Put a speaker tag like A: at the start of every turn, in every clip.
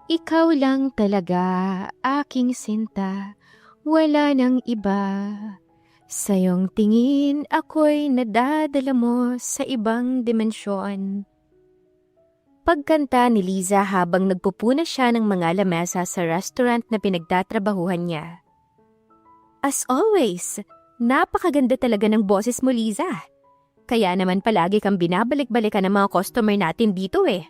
A: Ikaw lang talaga, aking sinta, wala nang iba. Sa iyong tingin, ako'y nadadala mo sa ibang dimensyon. Pagkanta ni Liza habang nagpupuna siya ng mga lamesa sa restaurant na pinagtatrabahuhan niya. As always, napakaganda talaga ng boses mo, Liza. Kaya naman palagi kang binabalik-balikan ng mga customer natin dito eh.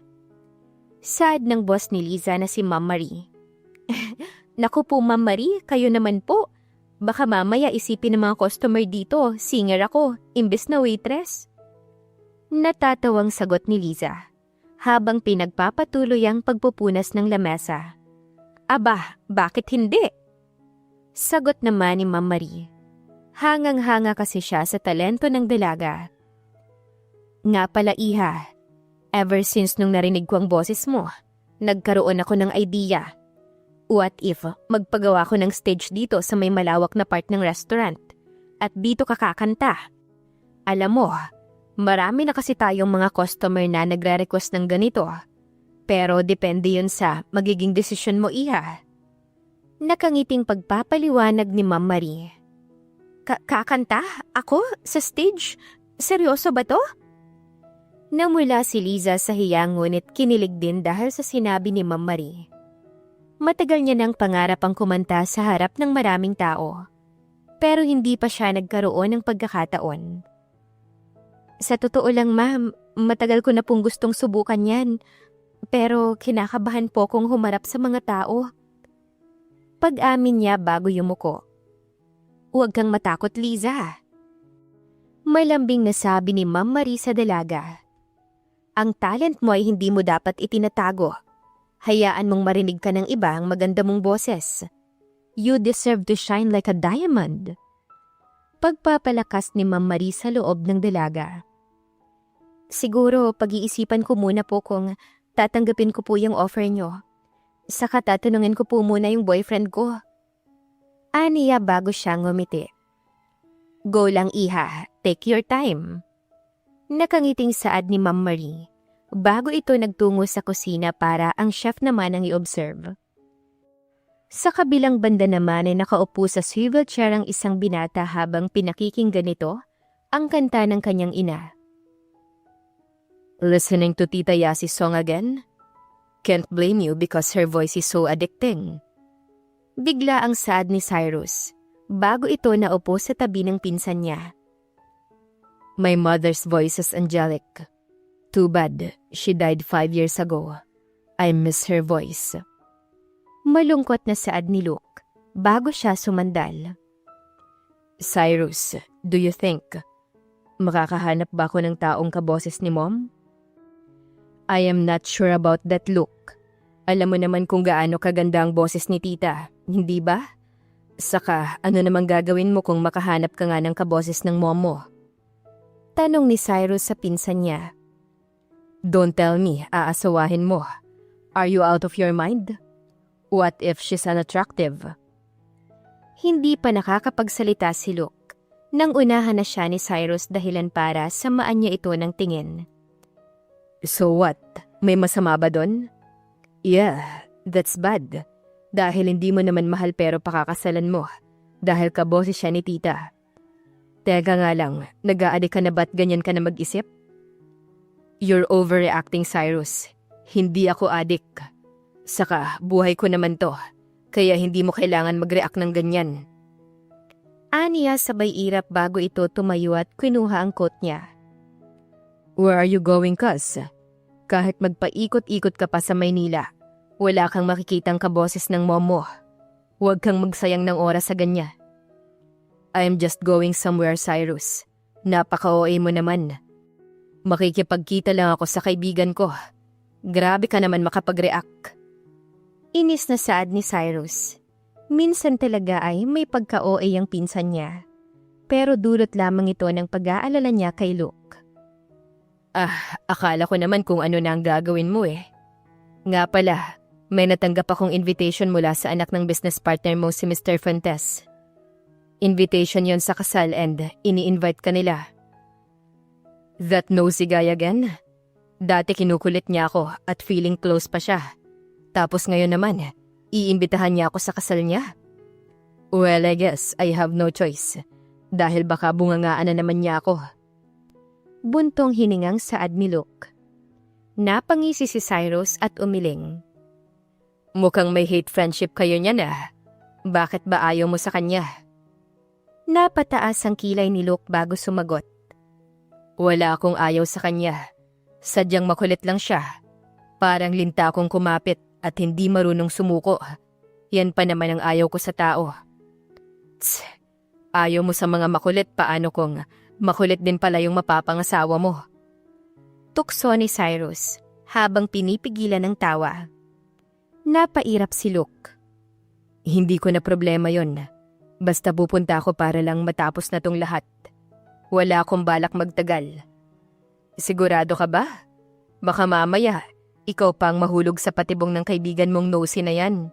A: Sad ng boss ni Liza na si Ma'am Marie. Naku po Ma'am Marie, kayo naman po. Baka mamaya isipin ng mga customer dito, singer ako, imbes na waitress. Natatawang sagot ni Liza, habang pinagpapatuloy ang pagpupunas ng lamesa. Aba, bakit hindi? Sagot naman ni Ma'am Marie. Hangang-hanga kasi siya sa talento ng dalaga. Nga pala iha, ever since nung narinig ko ang boses mo, nagkaroon ako ng idea. What if magpagawa ko ng stage dito sa may malawak na part ng restaurant at dito ka kakanta? Alam mo, marami na kasi tayong mga customer na nagre-request ng ganito. Pero depende yun sa magiging desisyon mo, iha. Nakangiting pagpapaliwanag ni Ma'am Marie. Kakanta? Ako? Sa stage? Seryoso ba to? Namula si Liza sa hiya ngunit kinilig din dahil sa sinabi ni Ma'am Marie. Matagal niya nang pangarap ang kumanta sa harap ng maraming tao. Pero hindi pa siya nagkaroon ng pagkakataon. Sa totoo lang ma'am, matagal ko na pong gustong subukan yan. Pero kinakabahan po kong humarap sa mga tao. Pag-amin niya bago yumuko. Huwag kang matakot, Liza. Malambing na sabi ni Ma'am Marie sa dalaga. Ang talent mo ay hindi mo dapat itinatago. Hayaan mong marinig ka ng iba ang maganda mong boses. You deserve to shine like a diamond. Pagpapalakas ni Ma'am Marie sa loob ng dalaga. Siguro pag-iisipan ko muna po kung tatanggapin ko po yung offer nyo. Saka tatanungin ko po muna yung boyfriend ko. Aniya bago siya ngumiti. Go lang iha, take your time. Nakangiting saad ni Ma'am Marie. Bago ito nagtungo sa kusina para ang chef naman ang i-observe. Sa kabilang banda naman ay nakaupo sa swivel chair ang isang binata habang pinakikinggan nito ang kanta ng kanyang ina. Listening to Tita Yasi's song again? Can't blame you because her voice is so addicting. Bigla ang saad ni Cyrus, bago ito naupo sa tabi ng pinsan niya. My mother's voice is angelic. Too bad, she died 5 years ago. I miss her voice. Malungkot na saad ni Luke, bago siya sumandal. Cyrus, do you think makakahanap ba ako ng taong kaboses ni Mom? I am not sure about that, Luke. Alam mo naman kung gaano kaganda ang boses ni Tita, hindi ba? Saka, ano namang gagawin mo kung makahanap ka nga ng kaboses ng Mom mo? Tanong ni Cyrus sa pinsan niya. Don't tell me, aasawahin mo. Are you out of your mind? What if she's unattractive? Hindi pa nakakapagsalita si Luke nang unahan na siya ni Cyrus dahilan para samaan niya ito ng tingin. So what? May masama ba doon? Yeah, that's bad. Dahil hindi mo naman mahal pero pakakasalan mo. Dahil kaboses siya ni Tita. Teka nga lang, nag-aadik ka na ba't ganyan ka na mag-isip? You're overreacting, Cyrus. Hindi ako adik. Saka, buhay ko naman to. Kaya hindi mo kailangan mag-react ng ganyan. Aniya sabay irap bago ito tumayo at kinuha ang coat niya. Where are you going, cuz? Kahit magpaikot-ikot ka pa sa Maynila, wala kang makikitang kaboses ng mom mo. Huwag kang magsayang ng oras sa ganyan. I'm just going somewhere, Cyrus. Napaka-OA mo naman. Makikipagkita lang ako sa kaibigan ko. Grabe ka naman makapag-react. Inis na saad ni Cyrus. Minsan talaga ay may pagka-OA ang pinsan niya. Pero dulot lamang ito ng pag-aalala niya kay Luke. Akala ko naman kung ano na ang gagawin mo eh. Nga pala, may natanggap akong invitation mula sa anak ng business partner mo si Mr. Fuentes. Invitation yon sa kasal and ini-invite ka nila. That nosy guy again? Dati kinukulit niya ako at feeling close pa siya. Tapos ngayon naman, iimbitahan niya ako sa kasal niya? Well, I guess I have no choice. Dahil baka bungangaan na naman niya ako. Buntong hiningang saad ni Luke. Napangisi si Cyrus at umiling. Mukhang may hate friendship kayo niyan ah. Bakit ba ayaw mo sa kanya? Napataas ang kilay ni Luke bago sumagot. Wala akong ayaw sa kanya. Sadyang makulit lang siya. Parang linta akong kumapit at hindi marunong sumuko. Yan pa naman ang ayaw ko sa tao. Tss, ayaw mo sa mga makulit, paano kung makulit din pala yung mapapangasawa mo? Tukso ni Cyrus habang pinipigilan ng tawa. Napairap si Luke. Hindi ko na problema yon. Basta pupunta ako para lang matapos na tong lahat. Wala akong balak magtagal. Sigurado ka ba? Baka mamaya, ikaw pang mahulog sa patibong ng kaibigan mong nosy na yan.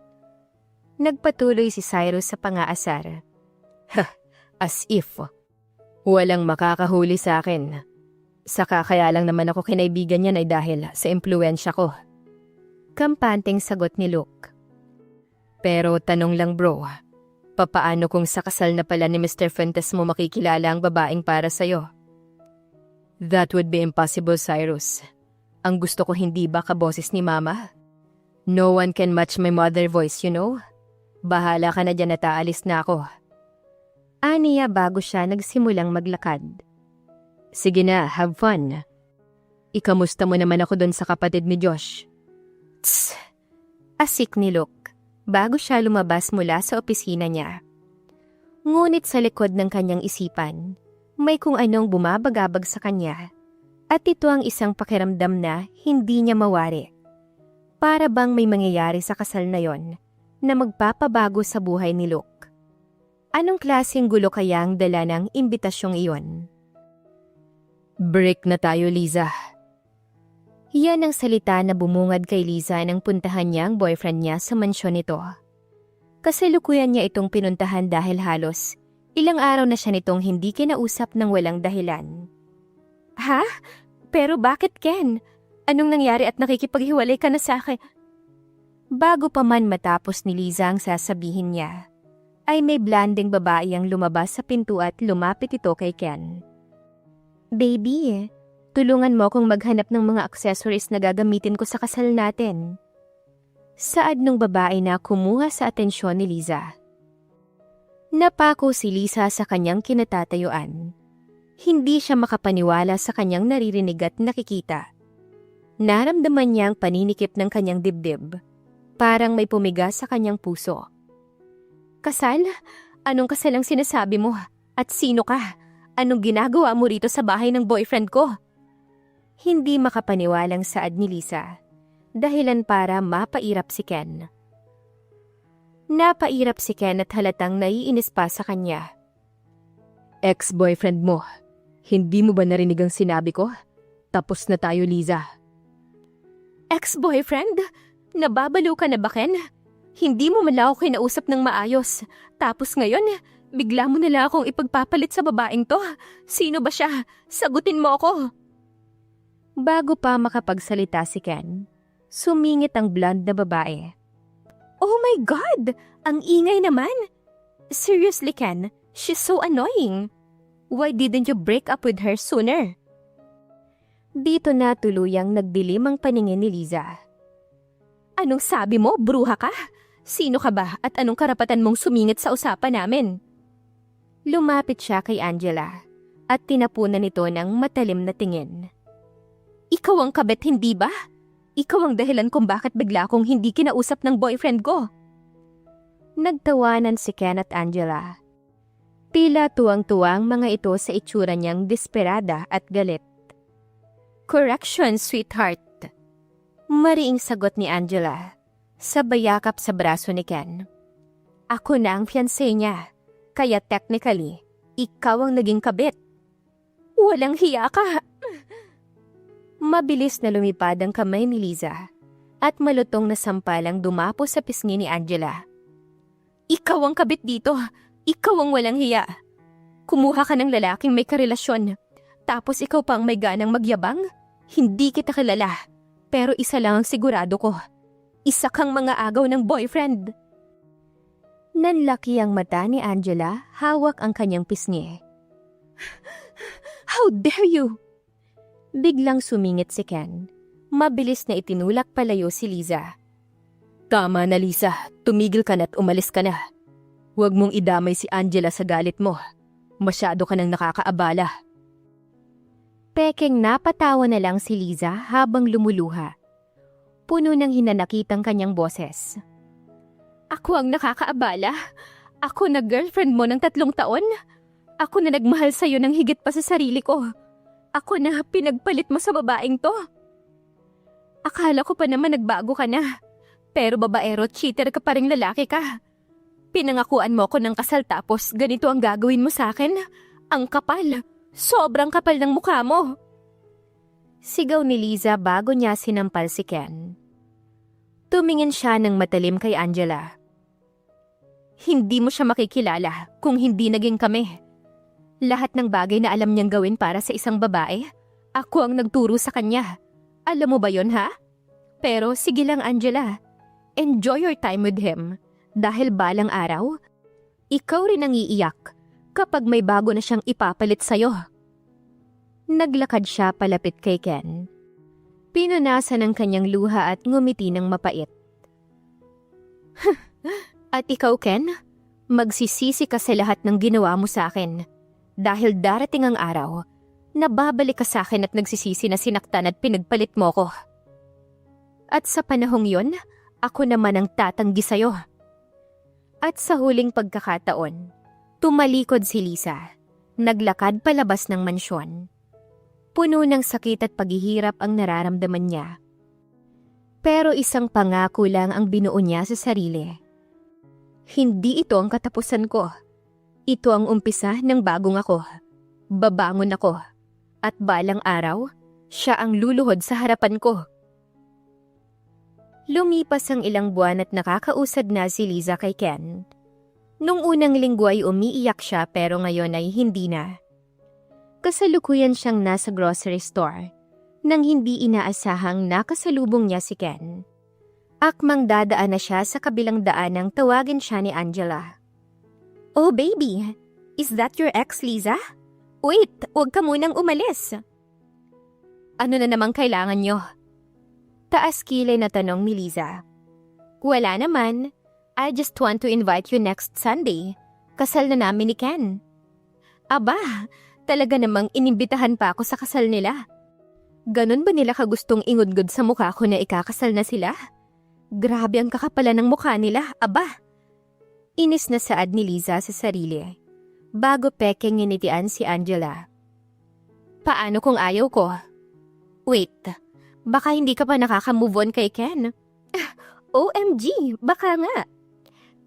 A: Nagpatuloy si Cyrus sa pangaasar. As if. Walang makakahuli sa akin. Saka kaya lang naman ako kinaibigan niyan ay dahil sa impluensya ko. Kampanteng sagot ni Luke. Pero tanong lang bro, papaano kung sa kasal na pala ni Mr. Fuentes mo makikilala ang babaeng para sa'yo? That would be impossible, Cyrus. Ang gusto ko hindi ba kaboses ni Mama? No one can match my mother voice, you know? Bahala ka na dyan at aalis na ako. Aniya bago siya nagsimulang maglakad. Sige na, have fun. Ikamusta mo naman ako doon sa kapatid ni Josh? Tss, asik ni Luke bago siya lumabas mula sa opisina niya. Ngunit sa likod ng kanyang isipan, may kung anong bumabagabag sa kanya. At ito ang isang pakiramdam na hindi niya mawari. Para bang may mangyayari sa kasal na yon na magpapabago sa buhay ni Luke. Anong klaseng gulo kaya ang dala ng imbitasyong iyon? Break na tayo, Liza. Yan ang salita na bumungad kay Liza nang puntahan niya ang boyfriend niya sa mansyon nito. Kasalukuyan niya itong pinuntahan dahil halos ilang araw na siya nitong hindi kinausap ng walang dahilan. Ha? Pero bakit, Ken? Anong nangyari at nakikipaghiwalay ka na sa akin? Bago pa man matapos ni Liza ang sasabihin niya, ay may blanding babae ang lumabas sa pinto at lumapit ito kay Ken. Baby, tulungan mo akong maghanap ng mga accessories na gagamitin ko sa kasal natin. Saad nung babae na kumuha sa atensyon ni Liza. Napako si Liza sa kanyang kinatatayuan. Hindi siya makapaniwala sa kanyang naririnig at nakikita. Naramdaman niya ang paninikip ng kanyang dibdib. Parang may pumiga sa kanyang puso. Kasal? Anong kasal ang sinasabi mo? At sino ka? Anong ginagawa mo rito sa bahay ng boyfriend ko? Hindi makapaniwalang saad ni Liza. Dahilan para mapairap si Ken. Napairap si Ken at halatang naiinis pa sa kanya. Ex-boyfriend mo, hindi mo ba narinig ang sinabi ko? Tapos na tayo, Liza. Ex-boyfriend? Nababalo ka na ba, Ken? Hindi mo man ako kinausap ng maayos. Tapos ngayon, bigla mo nila akong ipagpapalit sa babaeng to. Sino ba siya? Sagutin mo ako. Bago pa makapagsalita si Ken, sumingit ang blonde na babae. Oh my God! Ang ingay naman! Seriously, Ken, she's so annoying. Why didn't you break up with her sooner? Dito na tuluyang nagdilim ang paningin ni Liza. Anong sabi mo, bruha ka? Sino ka ba at anong karapatan mong sumingit sa usapan namin? Lumapit siya kay Angela at tinapunan nito ng matalim na tingin. Ikaw ang kabet, hindi ba? Ikaw ang dahilan kung bakit bigla akong hindi kinausap ng boyfriend ko. Nagtawanan si Ken at Angela. Tila tuwang-tuwang mga ito sa itsura niyang desperada at galit. Correction, sweetheart. Mariing sagot ni Angela, sabay yakap sa braso ni Ken. Ako na ang fiancé niya, kaya technically, ikaw ang naging kabit. Walang hiya ka. Mabilis na lumipad ang kamay ni Liza at malutong na sampalang dumapo sa pisngi ni Angela. Ikaw ang kabit dito. Ikaw ang walang hiya. Kumuha ka ng lalaking may karelasyon. Tapos ikaw pang may ganang magyabang? Hindi kita kilala. Pero isa lang ang sigurado ko. Isa kang mga agaw ng boyfriend. Nanlaki ang mata ni Angela, hawak ang kanyang pisngi. How dare you! Biglang sumingit si Ken. Mabilis na itinulak palayo si Liza. Tama na, Lisa. Tumigil ka na't umalis ka na. Huwag mong idamay si Angela sa galit mo. Masyado ka nang nakakaabala. Pekeng napatawa na lang si Liza habang lumuluha. Puno ng hinanakitang kanyang boses. Ako ang nakakaabala? Ako na girlfriend mo ng 3 taon? Ako na nagmahal sa'yo ng higit pa sa sarili ko. Ako na pinagpalit mo sa babaeng to. Akala ko pa naman nagbago ka na. Pero babaero, cheater ka pa ring lalaki ka. Pinangakuan mo ko ng kasal tapos ganito ang gagawin mo sa akin? Ang kapal. Sobrang kapal ng mukha mo. Sigaw ni Liza bago niya sinampal si Ken. Tumingin siya ng matalim kay Angela. Hindi mo siya makikilala kung hindi naging kami. Lahat ng bagay na alam niyang gawin para sa isang babae, ako ang nagturo sa kanya. Alam mo ba yon, ha? Pero sige lang, Angela. Enjoy your time with him. Dahil balang araw, ikaw rin ang iiyak kapag may bago na siyang ipapalit sa'yo. Naglakad siya palapit kay Ken. Pinunasan ang kanyang luha at ngumiti ng mapait. At ikaw, Ken, magsisisi ka sa lahat ng ginawa mo sa akin. Dahil darating ang araw, nababalik ka sa akin at nagsisisi na sinaktan at pinagpalit mo ko. At sa panahong yon, ako naman ang tatanggi sa'yo. At sa huling pagkakataon, tumalikod si Lisa. Naglakad palabas ng mansyon. Puno ng sakit at paghihirap ang nararamdaman niya. Pero isang pangako lang ang binuo niya sa sarili. Hindi ito ang katapusan ko. Ito ang umpisa ng bagong ako. Babangon ako. At balang araw, siya ang luluhod sa harapan ko. Lumipas ang ilang buwan at nakakausad na si Liza kay Ken. Nung unang linggo ay umiiyak siya pero ngayon ay hindi na. Kasalukuyan siyang nasa grocery store nang hindi inaasahang nakasalubong niya si Ken. Akmang dadaan na siya sa kabilang daan nang tawagin siya ni Angela. Oh baby, is that your ex, Liza? Wait, huwag ka munang umalis. Ano na namang kailangan niyo? Taas kilay na tanong ni Liza. Wala naman. I just want to invite you next Sunday. Kasal na namin ni Ken. Aba, talaga namang inimbitahan pa ako sa kasal nila. Ganon ba nila kagustong ingudgod sa mukha ko na ikakasal na sila? Grabe ang kakapalan ng mukha nila, aba. Inis na saad ni Liza sa sarili. Bago pekeng nginitian si Angela. Paano kung ayaw ko? Wait, baka hindi ka pa nakaka-move on kay Ken. OMG, baka nga.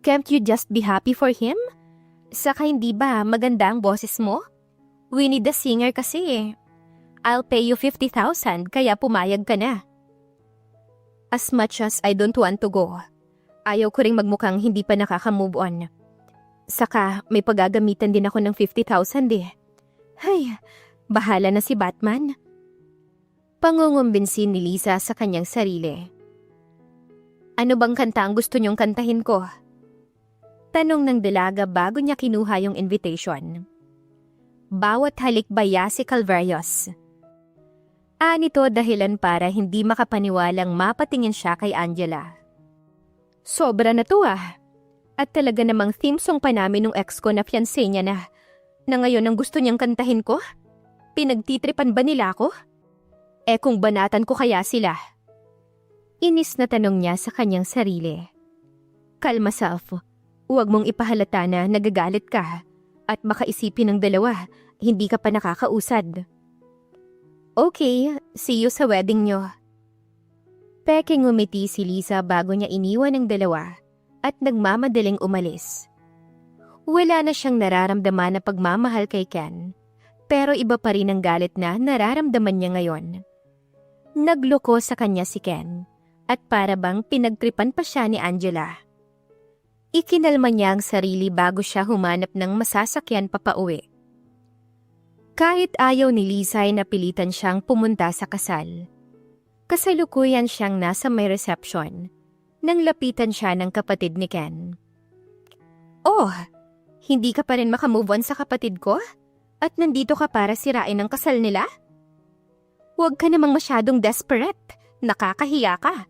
A: Can't you just be happy for him? Saka hindi ba maganda ang boses mo? We need a singer kasi. I'll pay you 50,000 kaya pumayag ka na. As much as I don't want to go, ayaw ko ring magmukhang hindi pa nakaka-move on. Saka may paggagamitan din ako ng 50,000 eh. Ay, bahala na si Batman. Pangungumbinsin ni Liza sa kanyang sarili. Ano bang kanta ang gusto niyong kantahin ko? Tanong ng dalaga bago niya kinuha yung invitation. Bawat halik baya si Calvarios. Nito dahilan para hindi makapaniwalang mapatingin siya kay Angela. Sobra na to ah. At talaga namang theme song pa namin nung ex ko na fiancé niya na ngayon ang gusto niyang kantahin ko? Pinagtitripan ba nila ako? Kung banatan ko kaya sila? Inis na tanong niya sa kanyang sarili. Kalma self, huwag mong ipahalata na nagagalit ka at makaisipin ng dalawa, hindi ka pa nakakausad. Okay, see you sa wedding niyo. Peking ngumiti si Liza bago niya iniwan ng dalawa at nagmamadaling umalis. Wala na siyang nararamdaman na pagmamahal kay Ken, pero iba pa rin ang galit na nararamdaman niya ngayon. Nagloko sa kanya si Ken at para bang pinagtripan pa siya ni Angela. Ikinalma niya ang sarili bago siya humanap ng masasakyan papauwi. Kahit ayaw ni Liza ay napilitan siyang pumunta sa kasal. Kasalukuyan siyang nasa may reception nang lapitan siya ng kapatid ni Ken. Oh, hindi ka pa rin makamove on sa kapatid ko? At nandito ka para sirain ang kasal nila? Huwag ka namang masyadong desperate. Nakakahiya ka.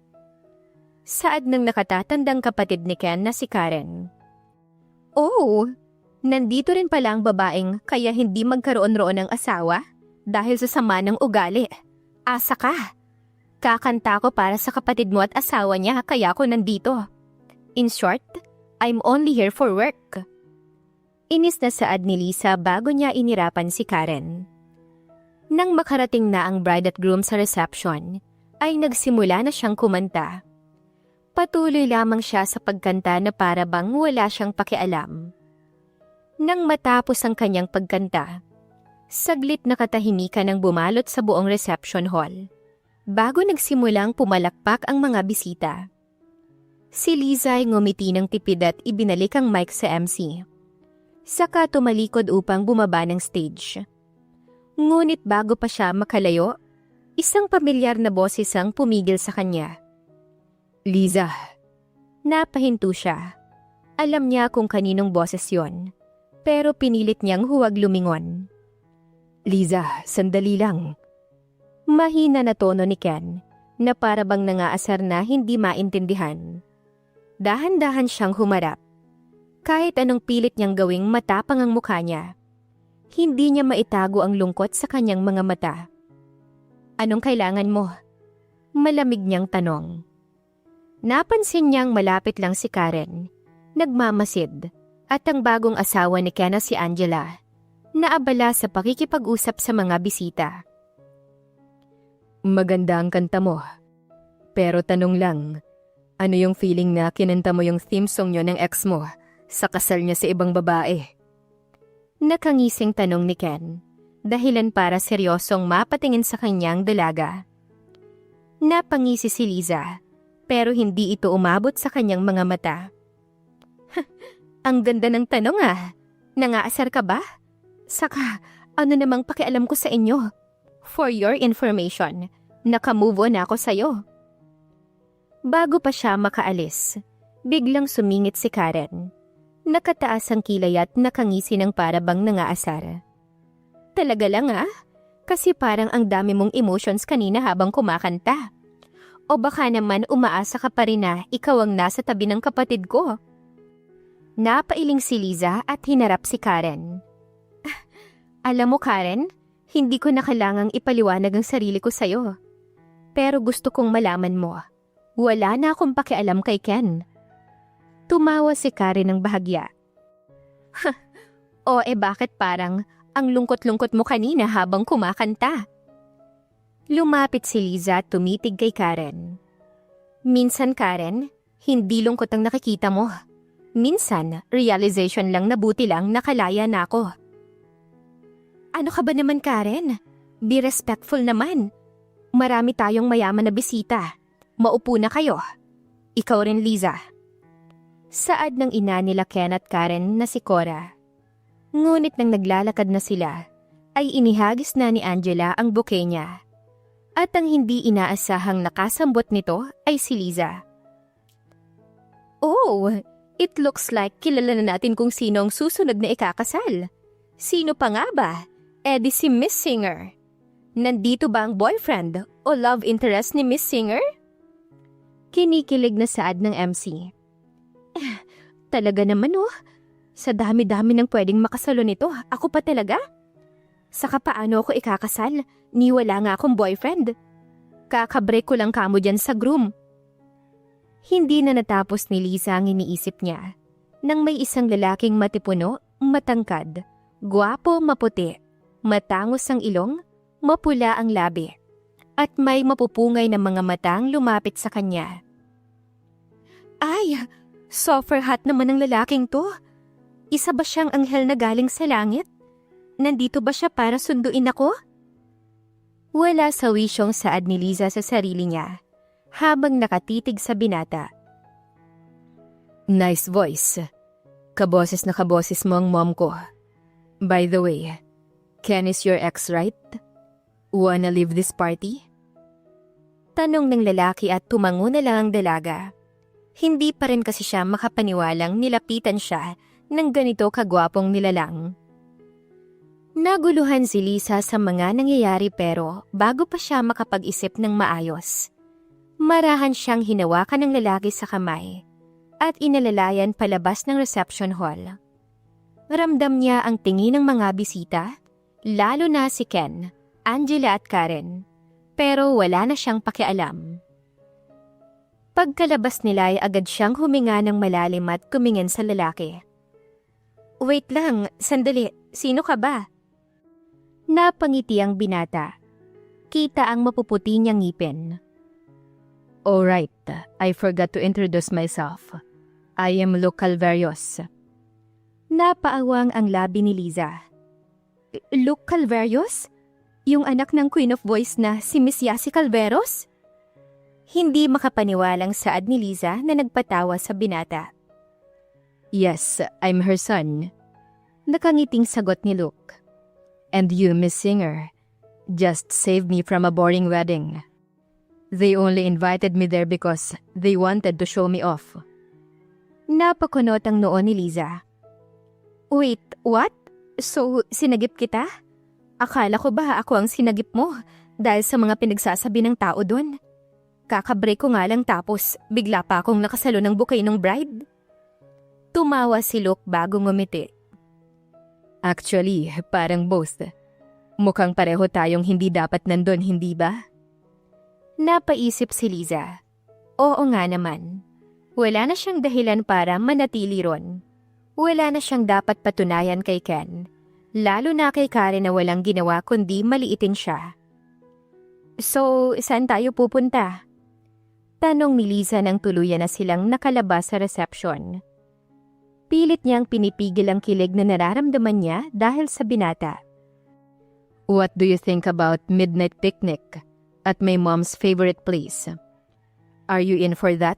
A: Saad ng nakatatandang kapatid ni Ken na si Karen. Oh, nandito rin pala ang babaeng kaya hindi magkaroon-roon ng asawa dahil sa sama ng ugali. Asa ka. Kakanta ko para sa kapatid mo at asawa niya kaya ako nandito. In short, I'm only here for work. Inis na saad ni Lisa bago niya inirapan si Karen. Nang makarating na ang bride at groom sa reception, ay nagsimula na siyang kumanta. Patuloy lamang siya sa pagkanta na para bang wala siyang pakialam. Nang matapos ang kanyang pagkanta, saglit na katahimikan ang bumalot sa buong reception hall, bago nagsimulang pumalakpak ang mga bisita. Si Liza ay ngumiti ng tipid at ibinalik ang mic sa MC. Saka tumalikod upang bumaba ng stage. Ngunit bago pa siya makalayo, isang pamilyar na boses ang pumigil sa kanya. Liza. Napahinto siya. Alam niya kung kaninong boses yon, pero pinilit niyang huwag lumingon. Liza, sandali lang. Mahina na tono ni Ken, na para bang nangaasar na hindi maintindihan. Dahan-dahan siyang humarap. Kahit anong pilit niyang gawing matapang ang mukha niya, hindi niya maitago ang lungkot sa kanyang mga mata. Anong kailangan mo? Malamig niyang tanong. Napansin niyang malapit lang si Karen, nagmamasid, at ang bagong asawa ni Ken na si Angela, naabala sa pakikipag-usap sa mga bisita. Maganda ang kanta mo. Pero tanong lang, ano yung feeling na kinanta mo yung theme song niyo ng ex mo sa kasal niya sa ibang babae? Nakangising tanong ni Ken, dahilan para seryosong mapatingin sa kanyang dalaga. Napangisi si Liza, pero hindi ito umabot sa kanyang mga mata. Ang ganda ng tanong ah. Nangaasar ka ba? Saka, ano namang pakialam ko sa inyo? For your information, nakamove on ako sa'yo. Bago pa siya makaalis, biglang sumingit si Karen. Nakataas ang kilay at nakangisi ng parabang nangaasar. Talaga lang ah, kasi parang ang dami mong emotions kanina habang kumakanta. O baka naman umaasa ka pa rin na ikaw ang nasa tabi ng kapatid ko. Napailing si Liza at hinarap si Karen. Alam mo Karen, hindi ko na kailangang ipaliwanag ang sarili ko sa'yo. Pero gusto kong malaman mo, wala na akong pakialam kay Ken. Tumawa si Karen ng bahagya. O bakit parang ang lungkot-lungkot mo kanina habang kumakanta? Lumapit si Liza at tumitig kay Karen. Minsan Karen, hindi lungkot ang nakikita mo. Minsan, realization lang na buti lang nakalaya na ako. Ano ka ba naman Karen? Be respectful naman. Marami tayong mayaman na bisita. Maupo na kayo. Ikaw rin Liza. Saad ng ina nila Ken at Karen na si Cora. Ngunit nang naglalakad na sila, ay inihagis na ni Angela ang bouquet niya. At ang hindi inaasahang nakasambot nito ay si Liza. Oh, it looks like kilala na natin kung sino ang susunod na ikakasal. Sino pa nga ba? Di si Miss Singer. Nandito ba ang boyfriend o love interest ni Miss Singer? Kinikilig na saad ng MC. Talaga naman oh, sa dami-dami ng pwedeng makasalo nito, ako pa talaga? Saka paano ako ikakasal? Ni wala nga akong boyfriend. Kakabreak ko lang kamo dyan sa groom. Hindi na natapos ni Liza ang iniisip niya nang may isang lalaking matipuno, matangkad, gwapo, maputi, matangos ang ilong, mapula ang labi, at may mapupungay na mga matang lumapit sa kanya. Ay, softer hat naman ang lalaking to. Isa ba siyang anghel na galing sa langit? Nandito ba siya para sunduin ako? Wala sa wisyong saad ni Liza sa sarili niya habang nakatitig sa binata. Nice voice. Kaboses na kaboses mo ang mom ko. By the way, Ken is your ex, right? Wanna leave this party? Tanong ng lalaki at tumango na lang ang dalaga. Hindi pa rin kasi siya makapaniwalang nilapitan siya ng ganito kagwapong nilalang. Naguluhan si Lisa sa mga nangyayari pero bago pa siya makapag-isip ng maayos, marahan siyang hinawakan ng lalaki sa kamay at inalalayan palabas ng reception hall. Ramdam niya ang tingin ng mga bisita, lalo na si Ken, Angela at Karen, pero wala na siyang pakialam. Pagkalabas nila ay agad siyang huminga ng malalim at tumingin sa lalaki. Wait lang, sandali, sino ka ba? Napangiti ang binata. Kita ang mapuputi niyang ngipin. Alright, I forgot to introduce myself. I am Luke Calverios. Napaawang ang labi ni Liza. Luke Calverios? Yung anak ng Queen of Boys na si Miss Yasi Calveros? Hindi makapaniwalang saad ni Liza na nagpatawa sa binata. Yes, I'm her son. Nakangiting sagot ni Luke. And you, Miss Singer, just saved me from a boring wedding. They only invited me there because they wanted to show me off. Napakunot ang noo ni Liza. Wait, what? So, sinagip kita? Akala ko ba ako ang sinagip mo dahil sa mga pinagsasabi ng tao doon? Kakabreak ko nga lang tapos bigla pa akong nakasalo ng bouquet ng bride. Tumawa si Luke bago ngumiti. Actually, parang both. Mukhang pareho tayong hindi dapat nandun, hindi ba? Napaisip si Liza. Oo nga naman. Wala na siyang dahilan para manatili ron. Wala na siyang dapat patunayan kay Ken. Lalo na kay Karen na walang ginawa kundi maliitin siya. So, saan tayo pupunta? Tanong ni Liza nang tuluyan na silang nakalabas sa reception. Pilit niyang pinipigil ang kilig na nararamdaman niya dahil sa binata. What do you think about midnight picnic at my mom's favorite place? Are you in for that?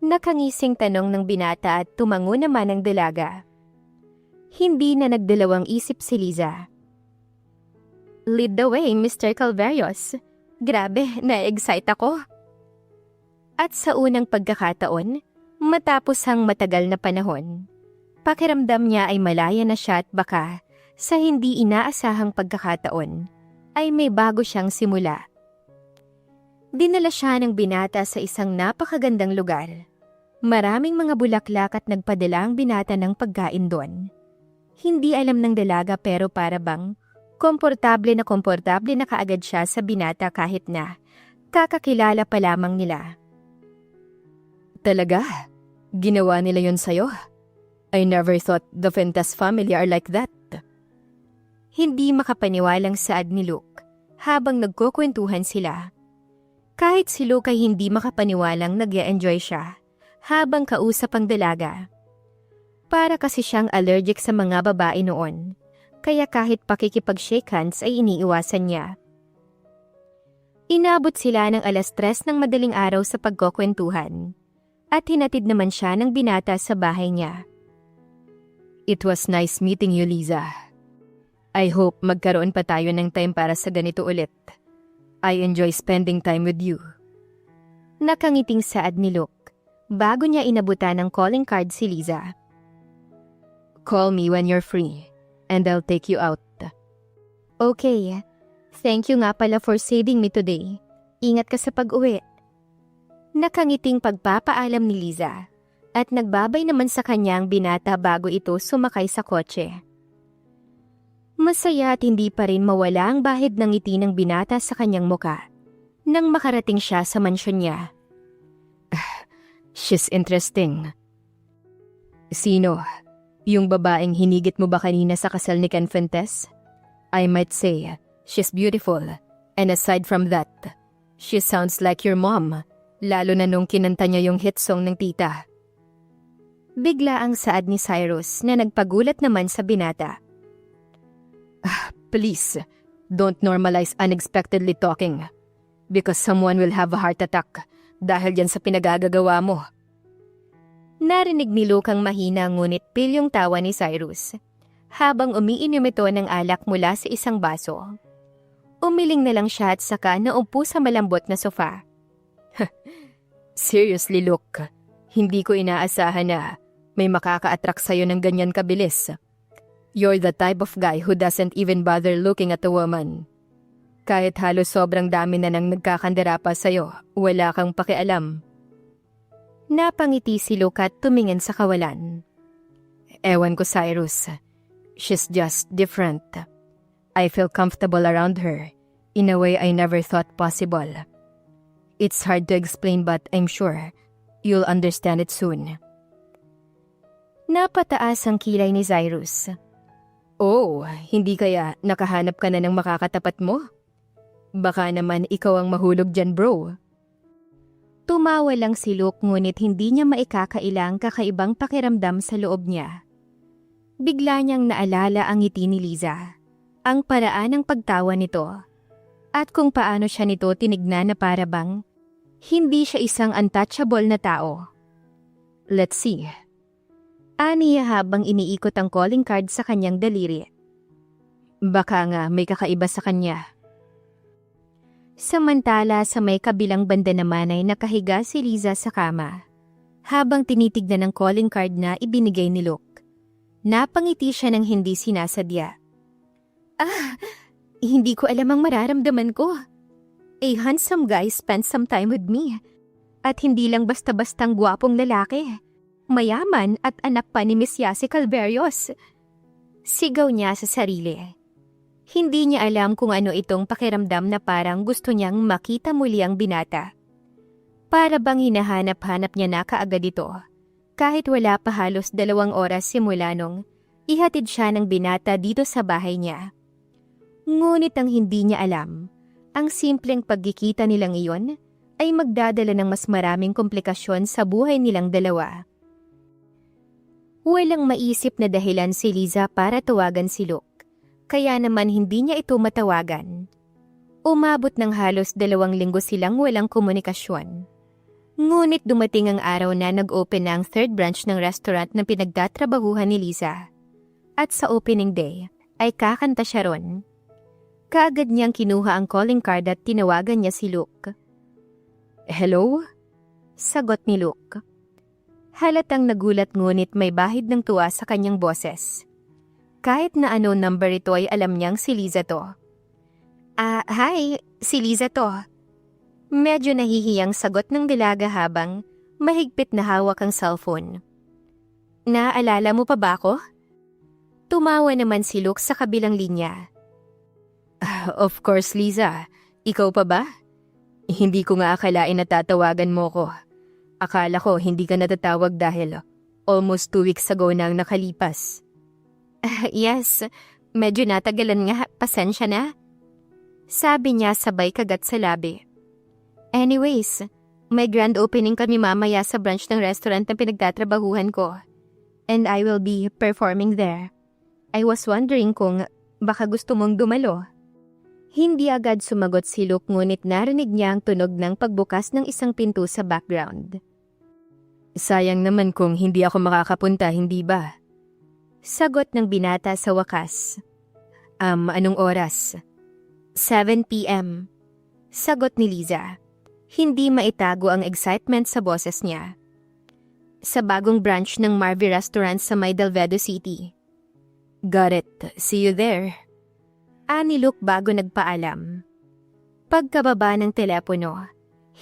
A: Nakangising tanong ng binata at tumango naman ang dalaga. Hindi na nagdalawang isip si Liza. Lead the way, Mr. Calverios. Grabe, na-excite ako. At sa unang pagkakataon, matapos ang matagal na panahon, pakiramdam niya ay malaya na siya at baka sa hindi inaasahang pagkakataon ay may bago siyang simula. Dinala siya ng binata sa isang napakagandang lugar. Maraming mga bulaklak at nagpadala ang binata ng pagkain doon. Hindi alam ng dalaga pero para bang komportable na kaagad siya sa binata kahit na kakakilala pa lamang nila. Talaga? Ginawa nila yun sa'yo? I never thought the Fuentes family are like that. Hindi makapaniwalang saad ni Luke habang nagkukwentuhan sila. Kahit si Luke ay hindi makapaniwalang nag-e-enjoy siya habang kausap ang dalaga. Para kasi siyang allergic sa mga babae noon, kaya kahit pakikipag-shake hands ay iniiwasan niya. Inabot sila ng 3:00 ng madaling araw sa pagkukwentuhan. At hinatid naman siya ng binata sa bahay niya. It was nice meeting you, Liza. I hope magkaroon pa tayo ng time para sa ganito ulit. I enjoy spending time with you. Nakangiting saad ni Luke bago niya inabutan ng calling card si Liza. Call me when you're free and I'll take you out. Okay. Thank you nga pala for saving me today. Ingat ka sa pag-uwi. Nakangiting pagpapaalam ni Liza at nagbabay naman sa kanya ang binata bago ito sumakay sa kotse. Masaya at hindi pa rin mawala ang bahid ng ngiti ng binata sa kanyang muka nang makarating siya sa mansyon niya. She's interesting. Sino? Yung babaeng hinigit mo ba kanina sa kasal ni Ken Fuentes? I might say, she's beautiful. And aside from that, she sounds like your mom. Lalo na nung kinanta niya yung hit song ng tita. Bigla ang saad ni Cyrus na nagpagulat naman sa binata. Please, don't normalize unexpectedly talking. Because someone will have a heart attack dahil yan sa pinagagagawa mo. Narinig ni Luke ang mahina ngunit pilyong tawa ni Cyrus habang umiinom ito ng alak mula sa isang baso. Umiling na lang siya at saka naupo sa malambot na sofa. Seriously, look. Hindi ko inaasahan na may makaka-attract sa'yo ng ganyan kabilis. You're the type of guy who doesn't even bother looking at a woman. Kahit halos sobrang dami na nang nagkakandara pa sa'yo, wala kang pakialam. Napangiti si Luke at tumingin sa kawalan. Ewan ko, Cyrus. She's just different. I feel comfortable around her in a way I never thought possible. It's hard to explain but I'm sure you'll understand it soon. Napataas ang kilay ni Cyrus. Oh, hindi kaya nakahanap ka na ng makakatapat mo? Baka naman ikaw ang mahulog dyan, bro. Tumawa lang si Luke ngunit hindi niya maikakailang kakaibang pakiramdam sa loob niya. Bigla niyang naalala ang ngiti ni Liza, ang paraan ng pagtawa nito, at kung paano siya nito tinignan na para bang hindi siya isang untouchable na tao. Let's see. Aniya habang iniikot ang calling card sa kanyang daliri. Baka nga may kakaiba sa kanya. Samantala sa may kabilang banda naman ay nakahiga si Liza sa kama, habang tinitignan ang calling card na ibinigay ni Luke. Napangiti siya ng hindi sinasadya. Hindi ko alam ang mararamdaman ko. A handsome guy spent some time with me. At hindi lang basta-bastang gwapong lalaki. Mayaman at anak pa ni Miss Yasi Calverios. Sigaw niya sa sarili. Hindi niya alam kung ano itong pakiramdam na parang gusto niyang makita muli ang binata. Para bang hinahanap-hanap niya na kaagad ito. Kahit wala pa halos 2 oras simula nung ihatid siya ng binata dito sa bahay niya. Ngunit ang hindi niya alam, ang simpleng pagkikita nilang iyon ay magdadala ng mas maraming komplikasyon sa buhay nilang dalawa. Walang maisip na dahilan si Liza para tawagan si Luke, kaya naman hindi niya ito matawagan. Umabot ng halos 2 linggo silang walang komunikasyon. Ngunit dumating ang araw na nag-open na ang 3rd branch ng restaurant na pinagtatrabahuhan ni Liza. At sa opening day, ay kakanta siya ron. Kaagad niyang kinuha ang calling card at tinawagan niya si Luke. Hello? Sagot ni Luke. Halatang nagulat ngunit may bahid ng tuwa sa kanyang boses. Kahit na ano number ito ay alam niyang si Liza to. Hi, si Liza to. Medyo nahihiyang sagot ng dalaga habang mahigpit na hawak ang cellphone. Naalala mo pa ba ako? Tumawa naman si Luke sa kabilang linya. Of course, Liza. Ikaw pa ba? Hindi ko nga akalain na tatawagan mo ko. Akala ko hindi ka natatawag dahil almost 2 weeks ago na ang nakalipas. Yes, medyo natagalan nga, pasensya na. Sabi niya sabay kagat sa labi. Anyways, may grand opening kami mamaya sa branch ng restaurant na pinagtatrabahuhan ko. And I will be performing there. I was wondering kung baka gusto mong dumalo. Hindi agad sumagot si Luke ngunit narinig niya ang tunog ng pagbukas ng isang pinto sa background. Sayang naman kung hindi ako makakapunta, hindi ba? Sagot ng binata sa wakas. Anong oras? 7 p.m. Sagot ni Liza. Hindi maitago ang excitement sa boses niya. Sa bagong branch ng Marvy Restaurant sa May Delvedo City. Got it. See you there. Ani Luke bago nagpaalam. Pagkababa ng telepono,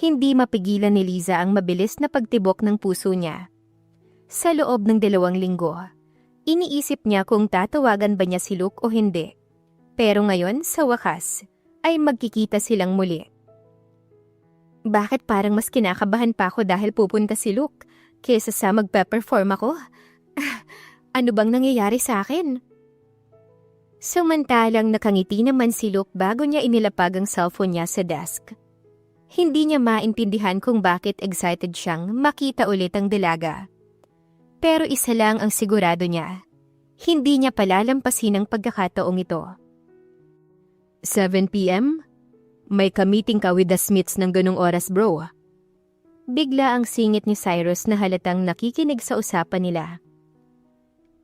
A: hindi mapigilan ni Liza ang mabilis na pagtibok ng puso niya. Sa loob ng 2 linggo, iniisip niya kung tatawagan ba niya si Luke o hindi. Pero ngayon, sa wakas, ay magkikita silang muli. Bakit parang mas kinakabahan pa ako dahil pupunta si Luke kesa sa magpe-perform ako? Ano bang nangyayari sa akin? Samantalang nakangiti naman si Luke bago niya inilapag ang cellphone niya sa desk. Hindi niya maintindihan kung bakit excited siyang makita ulit ang dalaga. Pero isa lang ang sigurado niya. Hindi niya palalampasin ang pagkakataong ito. 7 p.m.? May ka-meeting ka with the Smiths ng ganung oras, bro. Bigla ang singit ni Cyrus na halatang nakikinig sa usapan nila.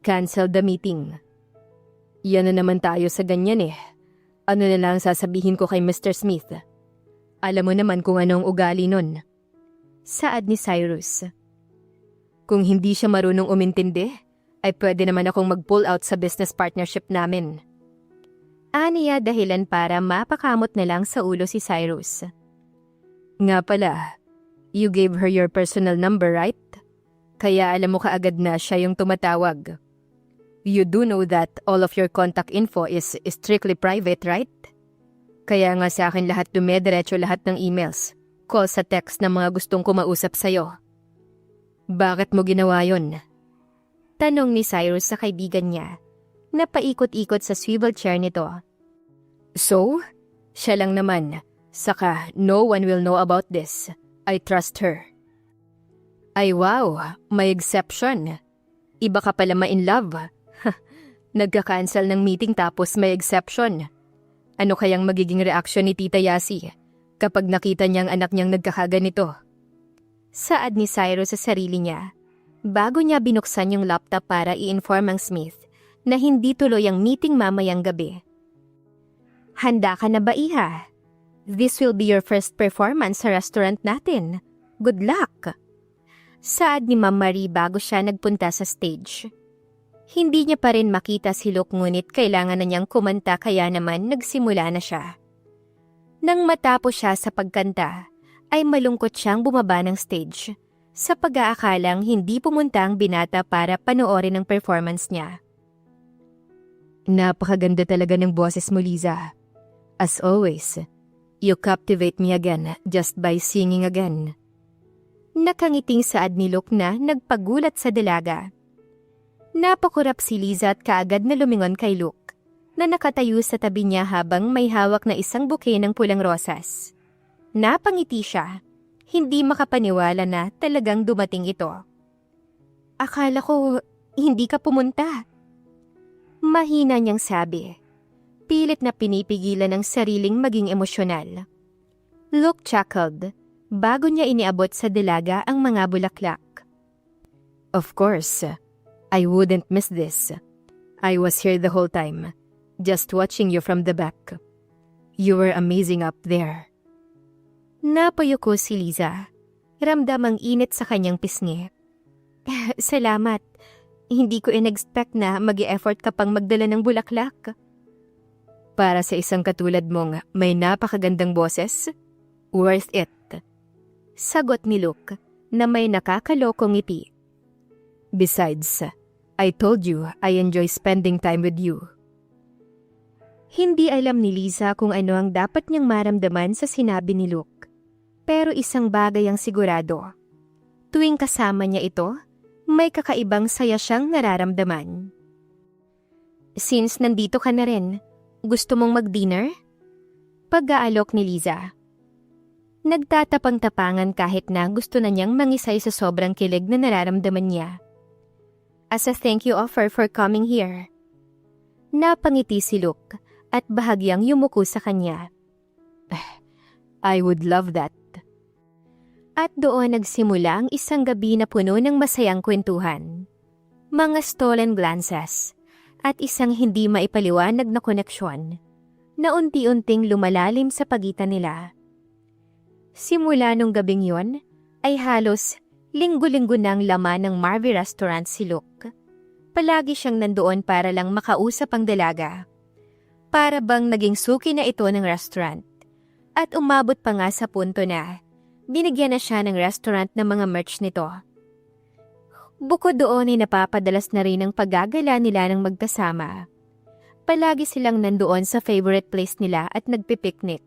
A: Cancel the meeting. Yan na naman tayo sa ganyan eh. Ano na lang sasabihin ko kay Mr. Smith? Alam mo naman kung anong ugali nun. Saad ni Cyrus. Kung hindi siya marunong umintindi, ay pwede naman akong mag-pull out sa business partnership namin. Aniya dahilan para mapakamot na lang sa ulo si Cyrus. Nga pala, you gave her your personal number, right? Kaya alam mo kaagad na siya yung tumatawag. You do know that all of your contact info is strictly private, right? Kaya nga sa akin lahat dumediretso lahat ng emails, calls sa text ng mga gustong kumausap sa'yo. Bakit mo ginawa yon? Tanong ni Cyrus sa kaibigan niya, na paikot-ikot sa swivel chair nito. So, siya lang naman, saka no one will know about this. I trust her. Ay wow, may exception. Iba ka pala ma-in love. Nagka-cancel ng meeting tapos may exception. Ano kayang magiging reaksyon ni Tita Yasi kapag nakita niyang anak niyang nagkakaganito? Saad ni Cyrus sa sarili niya, bago niya binuksan yung laptop para i-inform ang Smith na hindi tuloy ang meeting mamayang gabi. Handa ka na ba, Iha? This will be your first performance sa restaurant natin. Good luck! Saad ni Ma'am Marie bago siya nagpunta sa stage. Hindi niya pa rin makita si Luke ngunit kailangan na niyang kumanta kaya naman nagsimula na siya. Nang matapos siya sa pagkanta, ay malungkot siyang bumaba ng stage sa pag-aakalang hindi pumunta ang binata para panoorin ang performance niya. Napakaganda talaga ng boses mo, Liza. As always, you captivate me again just by singing again. Nakangiting saad ni Luke na nagpagulat sa dalaga. Napakurap si Liza at kaagad na lumingon kay Luke na nakatayo sa tabi niya habang may hawak na isang bouquet ng pulang rosas. Napangiti siya, hindi makapaniwala na talagang dumating ito. Akala ko hindi ka pumunta. Mahina niyang sabi. Pilit na pinipigilan ang sariling maging emosyonal. Luke chuckled bago niya iniabot sa dalaga ang mga bulaklak. Of course, I wouldn't miss this. I was here the whole time, just watching you from the back. You were amazing up there. Napayuko si Liza. Ramdam ang init sa kanyang pisngi. Salamat. Hindi ko in-expect na mag-e-effort ka pang magdala ng bulaklak. Para sa isang katulad mong may napakagandang boses, worth it. Sagot ni Luke na may nakakalokong ngiti. Besides, I told you I enjoy spending time with you. Hindi alam ni Liza kung ano ang dapat niyang maramdaman sa sinabi ni Luke. Pero isang bagay ang sigurado. Tuwing kasama niya ito, may kakaibang saya siyang nararamdaman. Since nandito ka na rin, gusto mong mag-dinner? Pag-aalok ni Liza. Nagtatapang-tapangan kahit na gusto na niyang mangisay sa sobrang kilig na nararamdaman niya. As a thank you offer for coming here. Napangiti si Luke at bahagyang yumuko sa kanya. I would love that. At doon nagsimula ang isang gabi na puno ng masayang kwentuhan. Mga stolen glances at isang hindi maipaliwanag na koneksyon na unti-unting lumalalim sa pagitan nila. Simula nung gabing yon ay halos linggo-linggo nang laman ng Marvy Restaurant si Luke. Palagi siyang nandoon para lang makausap ang dalaga. Para bang naging suki na ito ng restaurant. At umabot pa nga sa punto na binigyan na siya ng restaurant ng mga merch nito. Bukod doon ay napapadalas na rin ang paggagala nila ng magkasama. Palagi silang nandoon sa favorite place nila at nagpipiknik.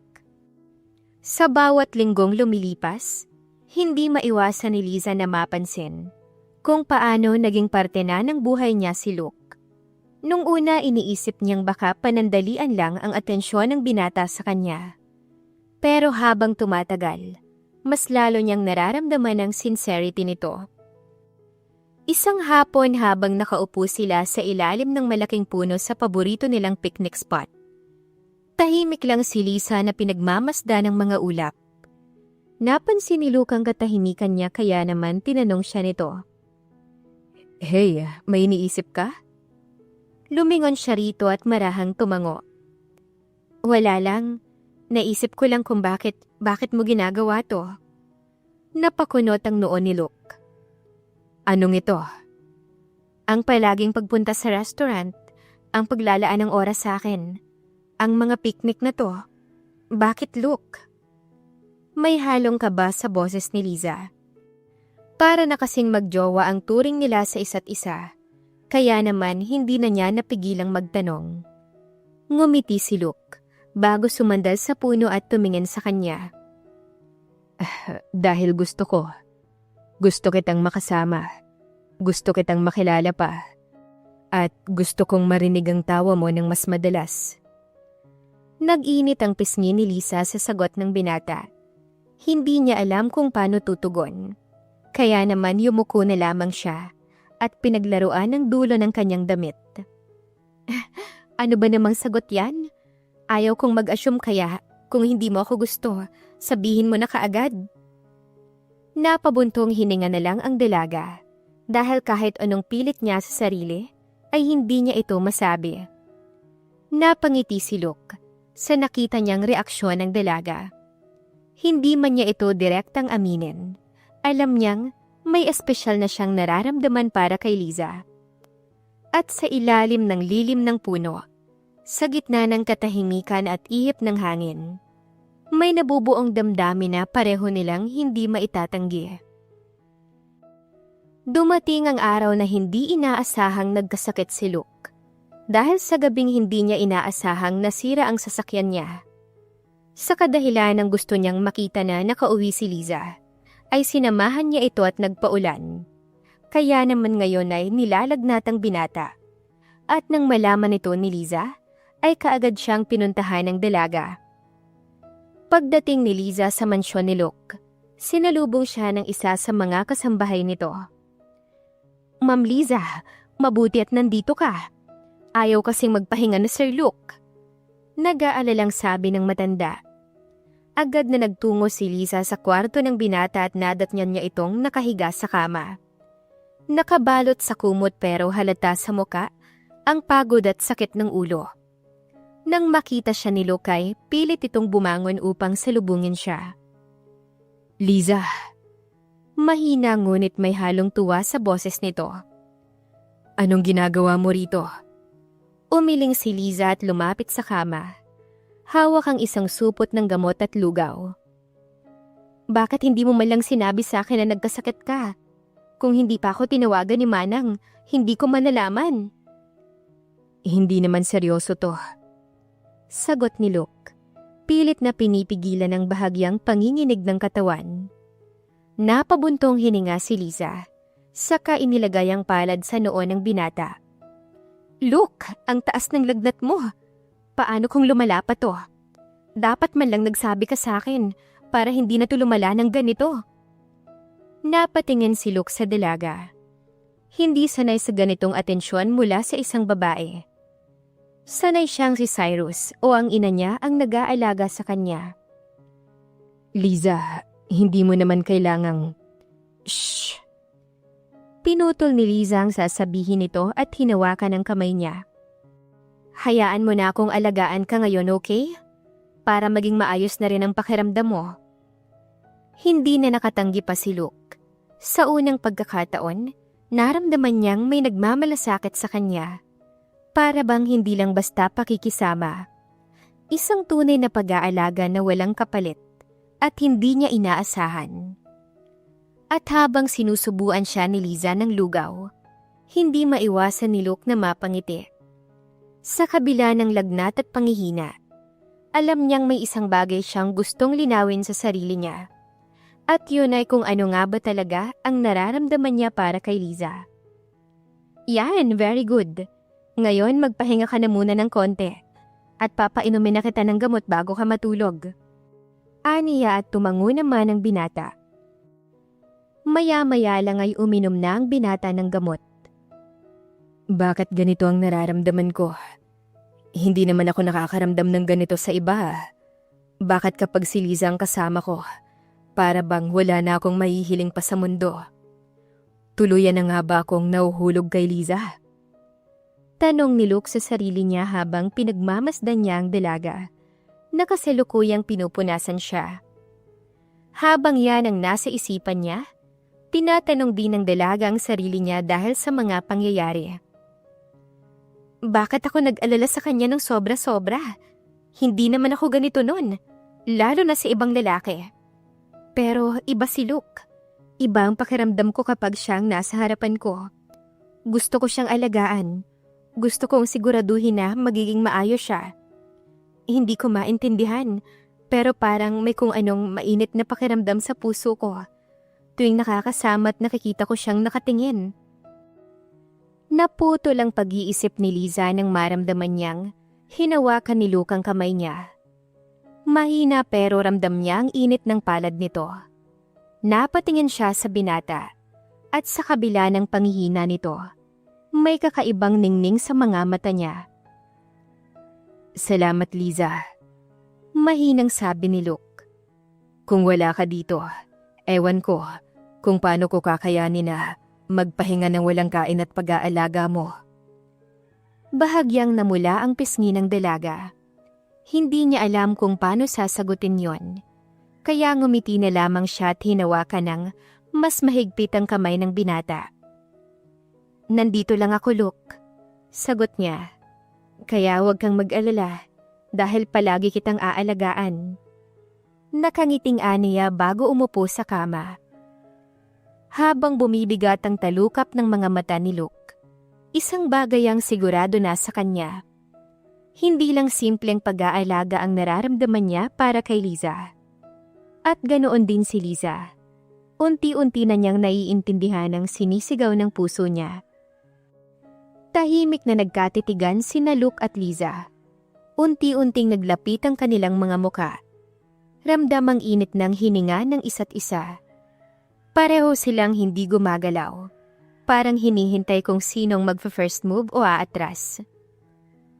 A: Sa bawat linggong lumilipas, hindi maiwasan ni Liza na mapansin kung paano naging parte na ng buhay niya si Luke. Nung una iniisip niyang baka panandalian lang ang atensyon ng binata sa kanya. Pero habang tumatagal, mas lalo niyang nararamdaman ang sincerity nito. Isang hapon habang nakaupo sila sa ilalim ng malaking puno sa paborito nilang picnic spot. Tahimik lang si Liza na pinagmamasda ng mga ulap. Napansin ni Luke ang katahimikan niya kaya naman tinanong siya nito. Hey, may iniisip ka? Lumingon siya rito at marahang tumango. Wala lang. Naisip ko lang kung bakit mo ginagawa to. Napakunot ang noo ni Luke. Anong ito? Ang palaging pagpunta sa restaurant, ang paglalaan ng oras sa akin, ang mga picnic na to. Bakit, Luke? May halong kaba sa boses ni Liza. Para na kasing magjowa ang turing nila sa isa't isa, kaya naman hindi na niya napigilang magtanong. Ngumiti si Luke bago sumandal sa puno at tumingin sa kanya. Dahil gusto ko. Gusto kitang makasama. Gusto kitang makilala pa. At gusto kong marinig ang tawa mo ng mas madalas. Nag-init ang pisngi ni Lisa sa sagot ng binata. Hindi niya alam kung paano tutugon. Kaya naman yumuko na lamang siya at pinaglaruan ang dulo ng kanyang damit. Ano ba namang sagot yan? Ayaw kong mag-assume kaya kung hindi mo ako gusto, sabihin mo na kaagad. Napabuntong hininga na lang ang dalaga dahil kahit anong pilit niya sa sarili ay hindi niya ito masabi. Napangiti si Luke sa nakita niyang reaksyon ng dalaga. Hindi man niya ito direktang aminin. Alam niyang may espesyal na siyang nararamdaman para kay Liza. At sa ilalim ng lilim ng puno, sa gitna ng katahimikan at ihip ng hangin, may nabubuong damdamin na pareho nilang hindi maitatanggi. Dumating ang araw na hindi inaasahang nagkasakit si Luke dahil sa gabing hindi niya inaasahang nasira ang sasakyan niya. Sa kadahilan ng gusto niyang makita na nakauwi si Liza, ay sinamahan niya ito at nagpaulan. Kaya naman ngayon ay nilalagnatang binata. At nang malaman ito ni Liza, ay kaagad siyang pinuntahan ng dalaga. Pagdating ni Liza sa mansyon ni Luke, sinalubong siya ng isa sa mga kasambahay nito. Ma'am Liza, mabuti at nandito ka. Ayaw kasing magpahinga na Sir Luke. Nag-aalalang sabi ng matanda. Agad na nagtungo si Liza sa kwarto ng binata at nadatnyan niya itong nakahiga sa kama. Nakabalot sa kumot pero halata sa muka ang pagod at sakit ng ulo. Nang makita siya ni Luke ay pilit itong bumangon upang salubungin siya. Liza. Mahina ngunit may halong tuwa sa boses nito. Anong ginagawa mo rito? Umiling si Liza at lumapit sa kama. Hawak ang isang supot ng gamot at lugaw. Bakit hindi mo man lang sinabi sa akin na nagkasakit ka? Kung hindi pa ako tinawagan ni Manang, hindi ko manalaman. Hindi naman seryoso to. Sagot ni Luke, pilit na pinipigilan ang bahagyang panginginig ng katawan. Napabuntong hininga si Liza, saka inilagay ang palad sa noo ng binata. Luke, ang taas ng lagnat mo. Paano kung lumala pa to? Dapat man lang nagsabi ka sa akin para hindi na to lumala ng ganito. Napatingin si Luke sa dalaga. Hindi sanay sa ganitong atensyon mula sa isang babae. Sanay siyang si Cyrus o ang ina niya ang nag-aalaga sa kanya. Liza, hindi mo naman kailangang... Shh! Pinutol ni Liza ang sasabihin nito at hinawakan ang kamay niya. Hayaan mo na akong alagaan ka ngayon, okay? Para maging maayos na rin ang pakiramdam mo. Hindi na nakatanggi pa si Luke. Sa unang pagkakataon, naramdaman niyang may nagmamalasakit sa kanya. Para bang hindi lang basta pakikisama. Isang tunay na pag-aalaga na walang kapalit at hindi niya inaasahan. At habang sinusubuan siya ni Liza ng lugaw, hindi maiwasan ni Luke na mapangiti. Sa kabila ng lagnat at pangihina, alam niyang may isang bagay siyang gustong linawin sa sarili niya. At yun ay kung ano nga ba talaga ang nararamdaman niya para kay Liza. Yan, very good. Ngayon magpahinga ka na muna ng konti at papainumin na kita ng gamot bago ka matulog. Aniya at tumango naman ang binata. Maya-maya lang ay uminom na ang binata ng gamot. Bakit ganito ang nararamdaman ko? Hindi naman ako nakakaramdam ng ganito sa iba. Bakit kapag si Liza ang kasama ko, para bang wala na akong mahihiling pa sa mundo? Tuluyan na nga ba akong nauhulog kay Liza? Tanong ni Luke sa sarili niya habang pinagmamasdan niya ang dalaga. Nakasalukuyang pinupunasan siya. Habang yan ang nasa isipan niya, tinatanong din ng dalaga ang sarili niya dahil sa mga pangyayari. Bakit ako nag-alala sa kanya ng sobra-sobra? Hindi naman ako ganito nun, lalo na sa ibang lalaki. Pero iba si Luke. Iba ang pakiramdam ko kapag siyang nasa harapan ko. Gusto ko siyang alagaan. Gusto kong siguraduhin na magiging maayos siya. Hindi ko maintindihan, pero parang may kung anong mainit na pakiramdam sa puso ko tuwing nakakasama at nakikita ko siyang nakatingin. Naputol ang pag-iisip ni Liza nang maramdaman niyang hinawakan ni Luke ang kamay niya. Mahina pero ramdam niya ang init ng palad nito. Napatingin siya sa binata at sa kabila ng panghihina nito, may kakaibang ningning sa mga mata niya. Salamat, Liza. Mahinang sabi ni Luke. Kung wala ka dito, ewan ko kung paano ko kakayanin na magpahinga ng walang kain at pag-aalaga mo. Bahagyang namula ang pisngi ng dalaga. Hindi niya alam kung paano sasagutin yon. Kaya ngumiti na lamang siya at hinawakan ng mas mahigpit ang kamay ng binata. Nandito lang ako, Luke. Sagot niya. Kaya huwag kang mag-alala dahil palagi kitang aalagaan. Nakangiting aniya bago umupo sa kama. Habang bumibigat ang talukap ng mga mata ni Luke, isang bagay ang sigurado na sa kanya. Hindi lang simpleng pag-aalaga ang nararamdaman niya para kay Liza. At ganoon din si Liza. Unti-unti na niyang naiintindihan ang sinisigaw ng puso niya. Tahimik na nagkatitigan sina Luke at Liza. Unti-unting naglapit ang kanilang mga muka. Ramdam ang init ng hininga ng isa't isa. Pareho silang hindi gumagalaw. Parang hinihintay kung sinong magfa-first move o aatras.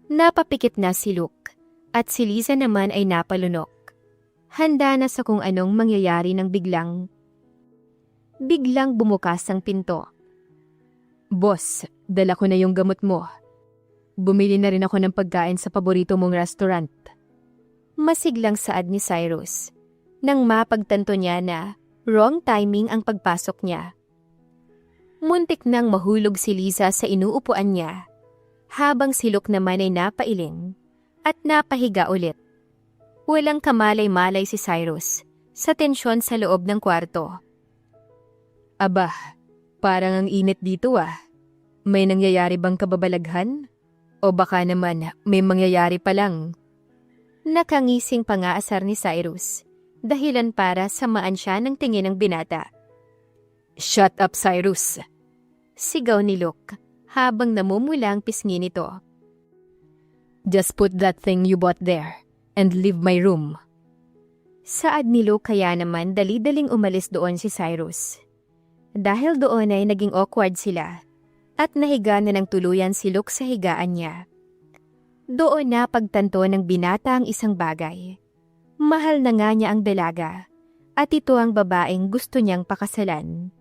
A: Napapikit na si Luke at si Liza naman ay napalunok. Handa na sa kung anong mangyayari nang biglang bumukas ang pinto. Boss, dala ko na yung gamot mo. Bumili na rin ako ng pagkain sa paborito mong restaurant. Masiglang saad ni Cyrus nang mapagtanto niya na wrong timing ang pagpasok niya. Muntik nang mahulog si Liza sa inuupuan niya, habang si Luke naman ay napailing at napahiga ulit. Walang kamalay-malay si Cyrus sa tensyon sa loob ng kwarto. Aba, parang ang init dito ah. May nangyayari bang kababalaghan? O baka naman may mangyayari pa lang? Nakangising pangaasar ni Cyrus, dahilan para samaan siya ng tingin ng binata. Shut up, Cyrus! Sigaw ni Luke habang namumula ang pisngi nito. Just put that thing you bought there and leave my room. Saad ni Luke kaya naman dali-daling umalis doon si Cyrus. Dahil doon ay naging awkward sila at nahiga na ng tuluyan si Luke sa higaan niya. Doon na pagtanto ng binata ang isang bagay. Mahal na nga niya ang dalaga at ito ang babaeng gusto niyang pakasalan.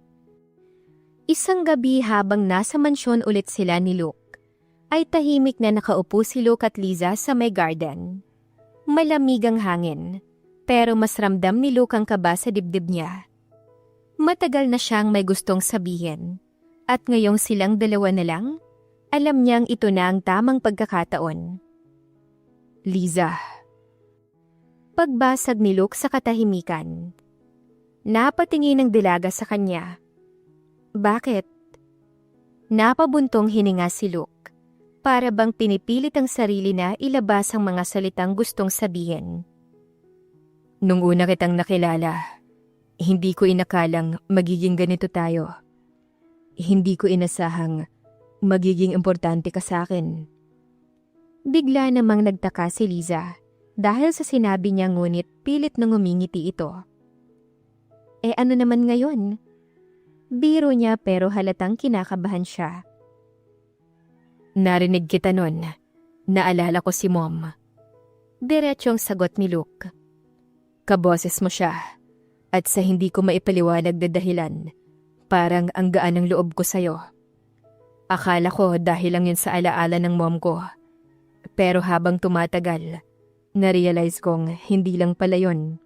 A: Isang gabi habang nasa mansyon ulit sila ni Luke, ay tahimik na nakaupo si Luke at Liza sa may garden. Malamig ang hangin, pero mas ramdam ni Luke ang kaba sa dibdib niya. Matagal na siyang may gustong sabihin, at ngayong silang dalawa na lang, alam niyang ito na ang tamang pagkakataon. Liza. Pagbasag ni Luke sa katahimikan. Napatingin ang dalaga sa kanya. Bakit? Napabuntong hininga si Luke, para bang pinipilit ang sarili na ilabas ang mga salitang gustong sabihin. Nung una kitang nakilala, hindi ko inakalang magiging ganito tayo. Hindi ko inasahang magiging importante ka sa akin. Bigla namang nagtaka si Liza dahil sa sinabi niya ngunit pilit nang umingiti ito. Eh ano naman ngayon? Biro niya pero halatang kinakabahan siya. Narinig kita nun. Naalala ko si Mom. Diretsyong sagot ni Luke. Kaboses mo siya. At sa hindi ko maipaliwanag na dahilan, parang ang gaan ng loob ko sa'yo. Akala ko dahil lang yun sa alaala ng mom ko. Pero habang tumatagal, na-realize kong hindi lang pala yun.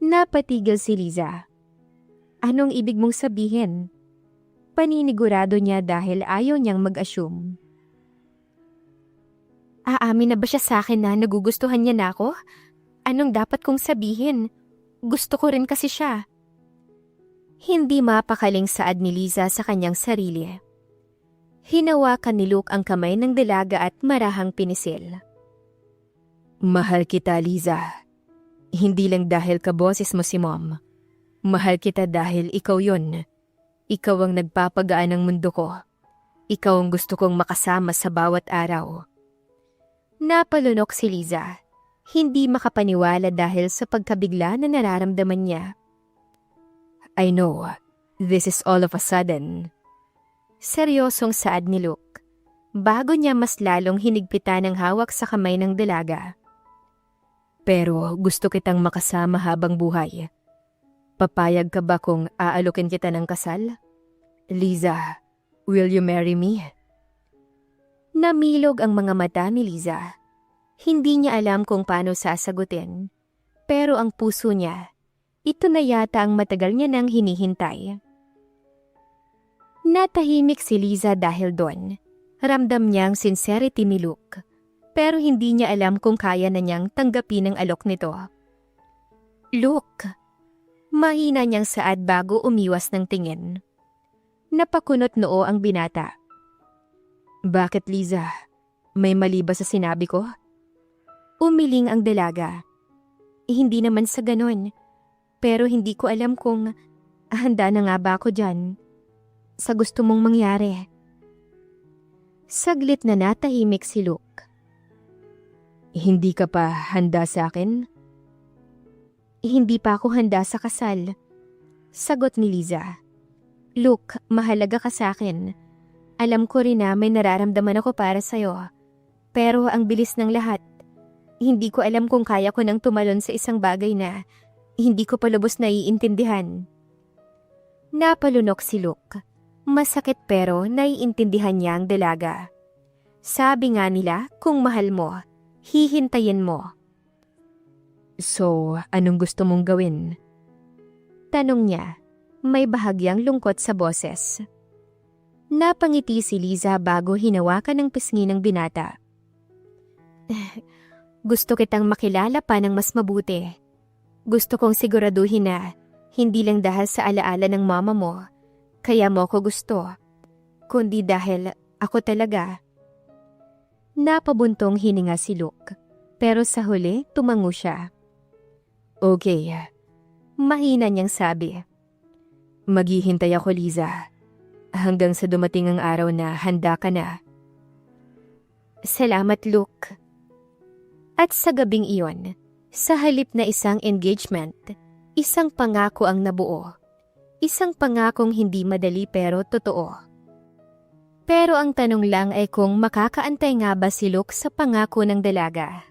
A: Napatigil si Liza. Anong ibig mong sabihin? Paninigurado niya dahil ayaw niyang mag-assume. Aamin na ba siya sa akin na nagugustuhan niya na ako? Anong dapat kong sabihin? Gusto ko rin kasi siya. Hindi mapakaling saad ni Liza sa kanyang sarili. Hinawakan ni Luke ang kamay ng dalaga at marahang pinisil. Mahal kita, Liza. Hindi lang dahil kaboses mo si Mom. Mahal kita dahil ikaw yon. Ikaw ang nagpapagaan ng mundo ko. Ikaw ang gusto kong makasama sa bawat araw. Napalunok si Liza. Hindi makapaniwala dahil sa pagkabigla na nararamdaman niya. I know, this is all of a sudden. Seryosong saad ni Luke, bago niya mas lalong hinigpitan ang hawak sa kamay ng dalaga. Pero gusto kitang makasama habang buhay. Papayag ka ba kung aalukin kita ng kasal? Liza, will you marry me? Namilog ang mga mata ni Liza. Hindi niya alam kung paano sasagutin. Pero ang puso niya, ito na yata ang matagal niya nang hinihintay. Natahimik si Liza dahil doon. Ramdam niya ang sincerity ni Luke. Pero hindi niya alam kung kaya na niyang tanggapin ang alok nito. Luke, mahina niyang saad bago umiwas ng tingin. Napakunot noo ang binata. Bakit, Liza? May mali ba sa sinabi ko? Umiling ang dalaga. Hindi naman sa ganon. Pero hindi ko alam kung handa na nga ba ako dyan sa gusto mong mangyari. Saglit na natahimik si Luke. Hindi ka pa handa sa akin? Hindi pa ako handa sa kasal. Sagot ni Liza. Luke, mahalaga ka sa akin. Alam ko rin na may nararamdaman ako para sa'yo. Pero ang bilis ng lahat. Hindi ko alam kung kaya ko nang tumalon sa isang bagay na hindi ko pa lubos naiintindihan. Napalunok si Luke. Masakit pero naiintindihan niya ang dalaga. Sabi nga nila, kung mahal mo, hihintayin mo. So, anong gusto mong gawin? Tanong niya, may bahagyang lungkot sa boses. Napangiti si Liza bago hinawakan ng pisngi ng binata. Gusto kitang makilala pa ng mas mabuti. Gusto kong siguraduhin na hindi lang dahil sa alaala ng mama mo, kaya mo ko gusto, kundi dahil ako talaga. Napabuntong hininga si Luke, pero sa huli tumango siya. Okay, mahina niyang sabi. Maghihintay ako, Liza, hanggang sa dumating ang araw na handa ka na. Salamat, Luke. At sa gabing iyon, sa halip na isang engagement, isang pangako ang nabuo. Isang pangakong hindi madali pero totoo. Pero ang tanong lang ay kung makakaantay nga ba si Luke sa pangako ng dalaga.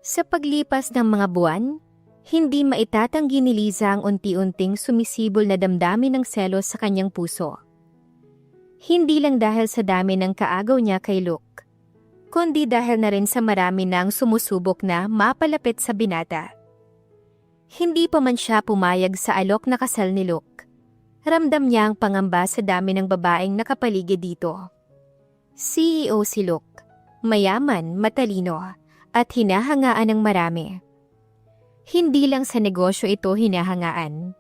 A: Sa paglipas ng mga buwan, hindi maitatanggi ni Liza ang unti-unting sumisibol na damdamin ng selos sa kanyang puso. Hindi lang dahil sa dami ng kaagaw niya kay Luke, kundi dahil na rin sa marami nang sumusubok na mapalapit sa binata. Hindi pa man siya pumayag sa alok na kasal ni Luke. Ramdam niya ang pangamba sa dami ng babaeng nakapaligid dito. CEO si Luke, mayaman, matalino, at hinahangaan ng marami. Hindi lang sa negosyo ito hinahangaan,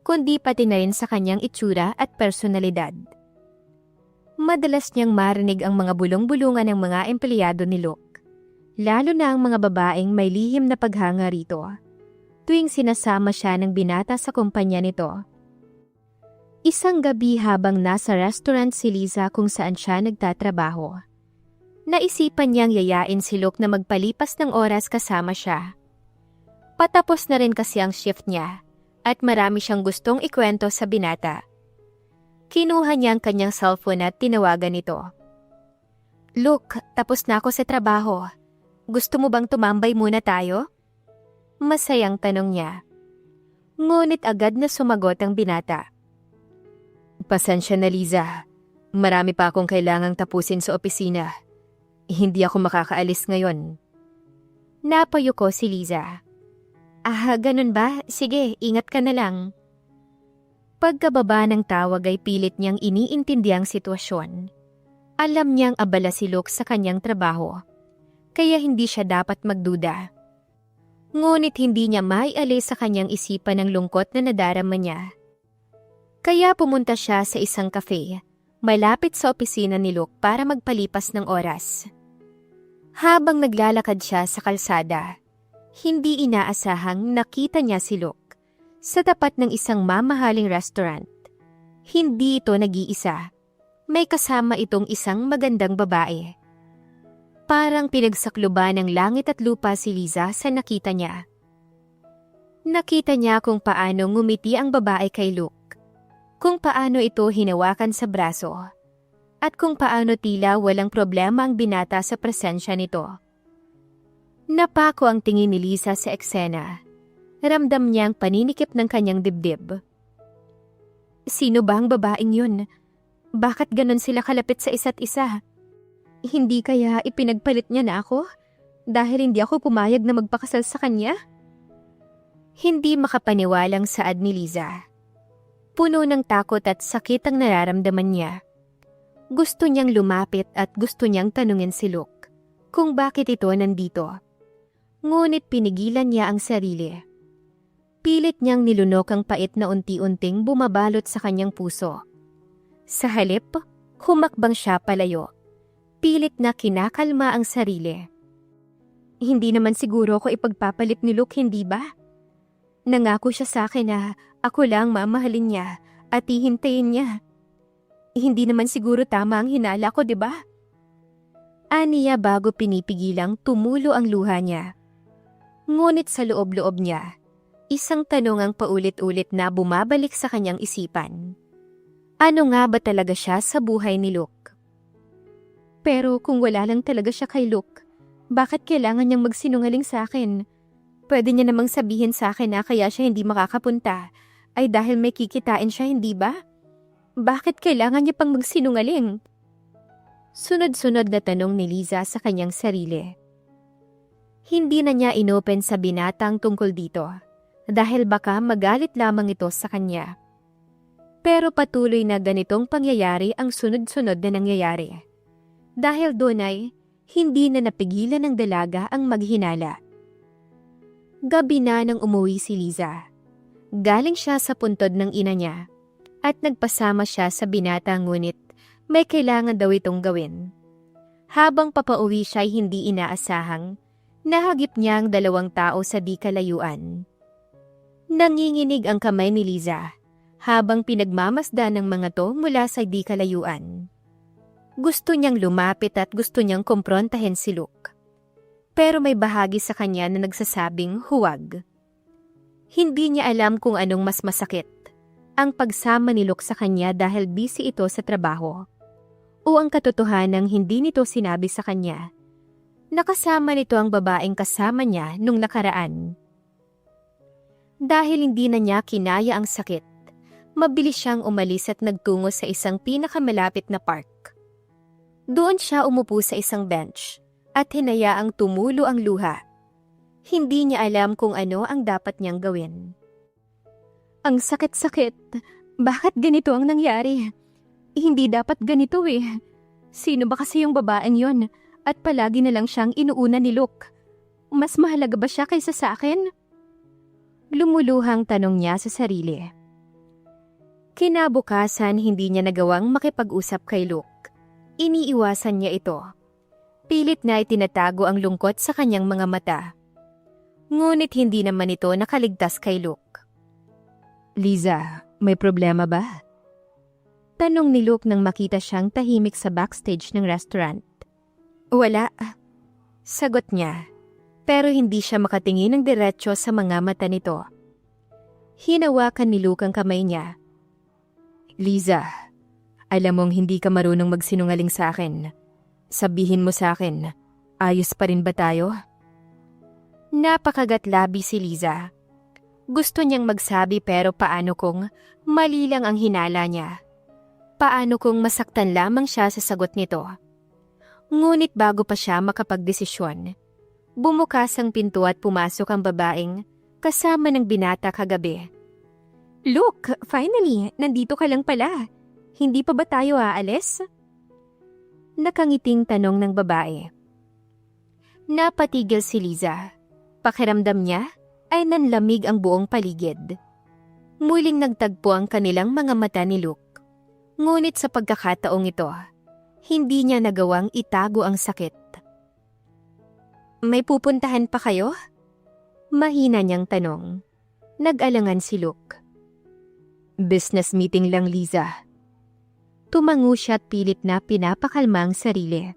A: kundi pati na rin sa kanyang itsura at personalidad. Madalas niyang marinig ang mga bulong-bulungan ng mga empleyado ni Luke, lalo na ang mga babaeng may lihim na paghanga rito, tuwing sinasama siya ng binata sa kumpanya nito. Isang gabi habang nasa restaurant si Liza kung saan siya nagtatrabaho, naisipan niyang yayain si Luke na magpalipas ng oras kasama siya. Patapos na rin kasi ang shift niya at marami siyang gustong ikwento sa binata. Kinuha niya ang kanyang cellphone at tinawagan ito. Luke, tapos na ako sa trabaho. Gusto mo bang tumambay muna tayo? Masayang tanong niya. Ngunit agad na sumagot ang binata. Pasensya na, Liza. Marami pa akong kailangang tapusin sa opisina. Hindi ako makakaalis ngayon. Napayuko si Liza. Ganun ba? Sige, ingat ka na lang. Pagkababa ng tawag ay pilit niyang iniintindi ang sitwasyon. Alam niyang abala si Luke sa kanyang trabaho, kaya hindi siya dapat magduda. Ngunit hindi niya maialis sa kanyang isipan ang lungkot na nadarama niya. Kaya pumunta siya sa isang cafe, malapit sa opisina ni Luke para magpalipas ng oras. Habang naglalakad siya sa kalsada, hindi inaasahang nakita niya si Luke sa tapat ng isang mamahaling restaurant. Hindi ito nag-iisa. May kasama itong isang magandang babae. Parang pinagsakluban ng langit at lupa si Liza sa nakita niya. Nakita niya kung paano ngumiti ang babae kay Luke, kung paano ito hinawakan sa braso, at kung paano tila walang problema ang binata sa presensya nito. Napako ang tingin ni Liza sa eksena. Ramdam niya ang paninikip ng kanyang dibdib. Sino ba ang babaeng yun? Bakit ganon sila kalapit sa isa't isa? Hindi kaya ipinagpalit niya na ako dahil hindi ako pumayag na magpakasal sa kanya? Hindi makapaniwalang saad ni Liza. Puno ng takot at sakit ang nararamdaman niya. Gusto niyang lumapit at gusto niyang tanungin si Luke kung bakit ito nandito. Ngunit pinigilan niya ang sarili. Pilit niyang nilunok ang pait na unti-unting bumabalot sa kanyang puso. Sa halip, humakbang siya palayo. Pilit na kinakalma ang sarili. Hindi naman siguro ako ipagpapalit ni Luke, hindi ba? Nangako siya sa akin na ako lang mamahalin niya at hihintayin niya. Hindi naman siguro tama ang hinala ko, di ba? Aniya bago pinipigilang tumulo ang luha niya. Ngunit sa loob-loob niya, isang tanong ang paulit-ulit na bumabalik sa kanyang isipan. Ano nga ba talaga siya sa buhay ni Luke? Pero kung wala lang talaga siya kay Luke, bakit kailangan niyang magsinungaling sa akin? Pwede niya namang sabihin sa akin na kaya siya hindi makakapunta ay dahil may kikitain siya, hindi ba? Bakit kailangan niya pang magsinungaling? Sunod-sunod na tanong ni Liza sa kanyang sarili. Hindi na niya inopen sa binatang tungkol dito dahil baka magalit lamang ito sa kanya. Pero patuloy na ganitong pangyayari ang sunod-sunod na nangyayari. Dahil doon ay hindi na napigilan ng dalaga ang maghinala. Gabi na nang umuwi si Liza. Galing siya sa puntod ng ina niya at nagpasama siya sa binata ngunit may kailangan daw itong gawin. Habang papauwi siya ay hindi inaasahang nahagip niya ang dalawang tao sa di kalayuan. Nanginginig ang kamay ni Liza habang pinagmamasdan ng mga to mula sa di kalayuan. Gusto niyang lumapit at gusto niyang kumprontahin si Luke. Pero may bahagi sa kanya na nagsasabing huwag. Hindi niya alam kung anong mas masakit, ang pagsama ni Luke sa kanya dahil busy ito sa trabaho, o ang katotohanang hindi nito sinabi sa kanya. Nakasama nito ang babaeng kasama niya nung nakaraan. Dahil hindi na niya kinaya ang sakit, mabilis siyang umalis at nagtungo sa isang pinakamalapit na park. Doon siya umupo sa isang bench at hinayaang tumulo ang luha. Hindi niya alam kung ano ang dapat niyang gawin. Ang sakit-sakit. Bakit ganito ang nangyari? Hindi dapat ganito eh. Sino ba kasi yung babaeng yon? At palagi na lang siyang inuuna ni Luke. Mas mahalaga ba siya kaysa sa akin? Lumuluhang tanong niya sa sarili. Kinabukasan hindi niya nagawang makipag-usap kay Luke. Iniiwasan niya ito. Pilit na itinatago ang lungkot sa kanyang mga mata. Ngunit hindi naman ito nakaligtas kay Luke. Liza, may problema ba? Tanong ni Luke nang makita siyang tahimik sa backstage ng restaurant. Wala. Sagot niya. Pero hindi siya makatingin ng diretsyo sa mga mata nito. Hinawakan ni Luke ang kamay niya. Liza, alam mong hindi ka marunong magsinungaling sa akin. Sabihin mo sa akin, ayos pa rin ba tayo? Napakagatlabi si Liza. Gusto niyang magsabi pero paano kung mali lang ang hinala niya? Paano kung masaktan lamang siya sa sagot nito? Ngunit bago pa siya makapagdesisyon, bumukas ang pinto at pumasok ang babaeng kasama ng binata kagabi. Look, finally, nandito ka lang pala. Hindi pa ba tayo aalis? Nakangiting tanong ng babae. Napatigil si Liza. Pakiramdam niya ay nanlamig ang buong paligid. Muling nagtagpo ang kanilang mga mata ni Luke. Ngunit sa pagkakataong ito, hindi niya nagawang itago ang sakit. May pupuntahan pa kayo? Mahina niyang tanong. Nag-alangan si Luke. Business meeting lang, Liza. Tumango siya at pilit na pinapakalma ang sarili.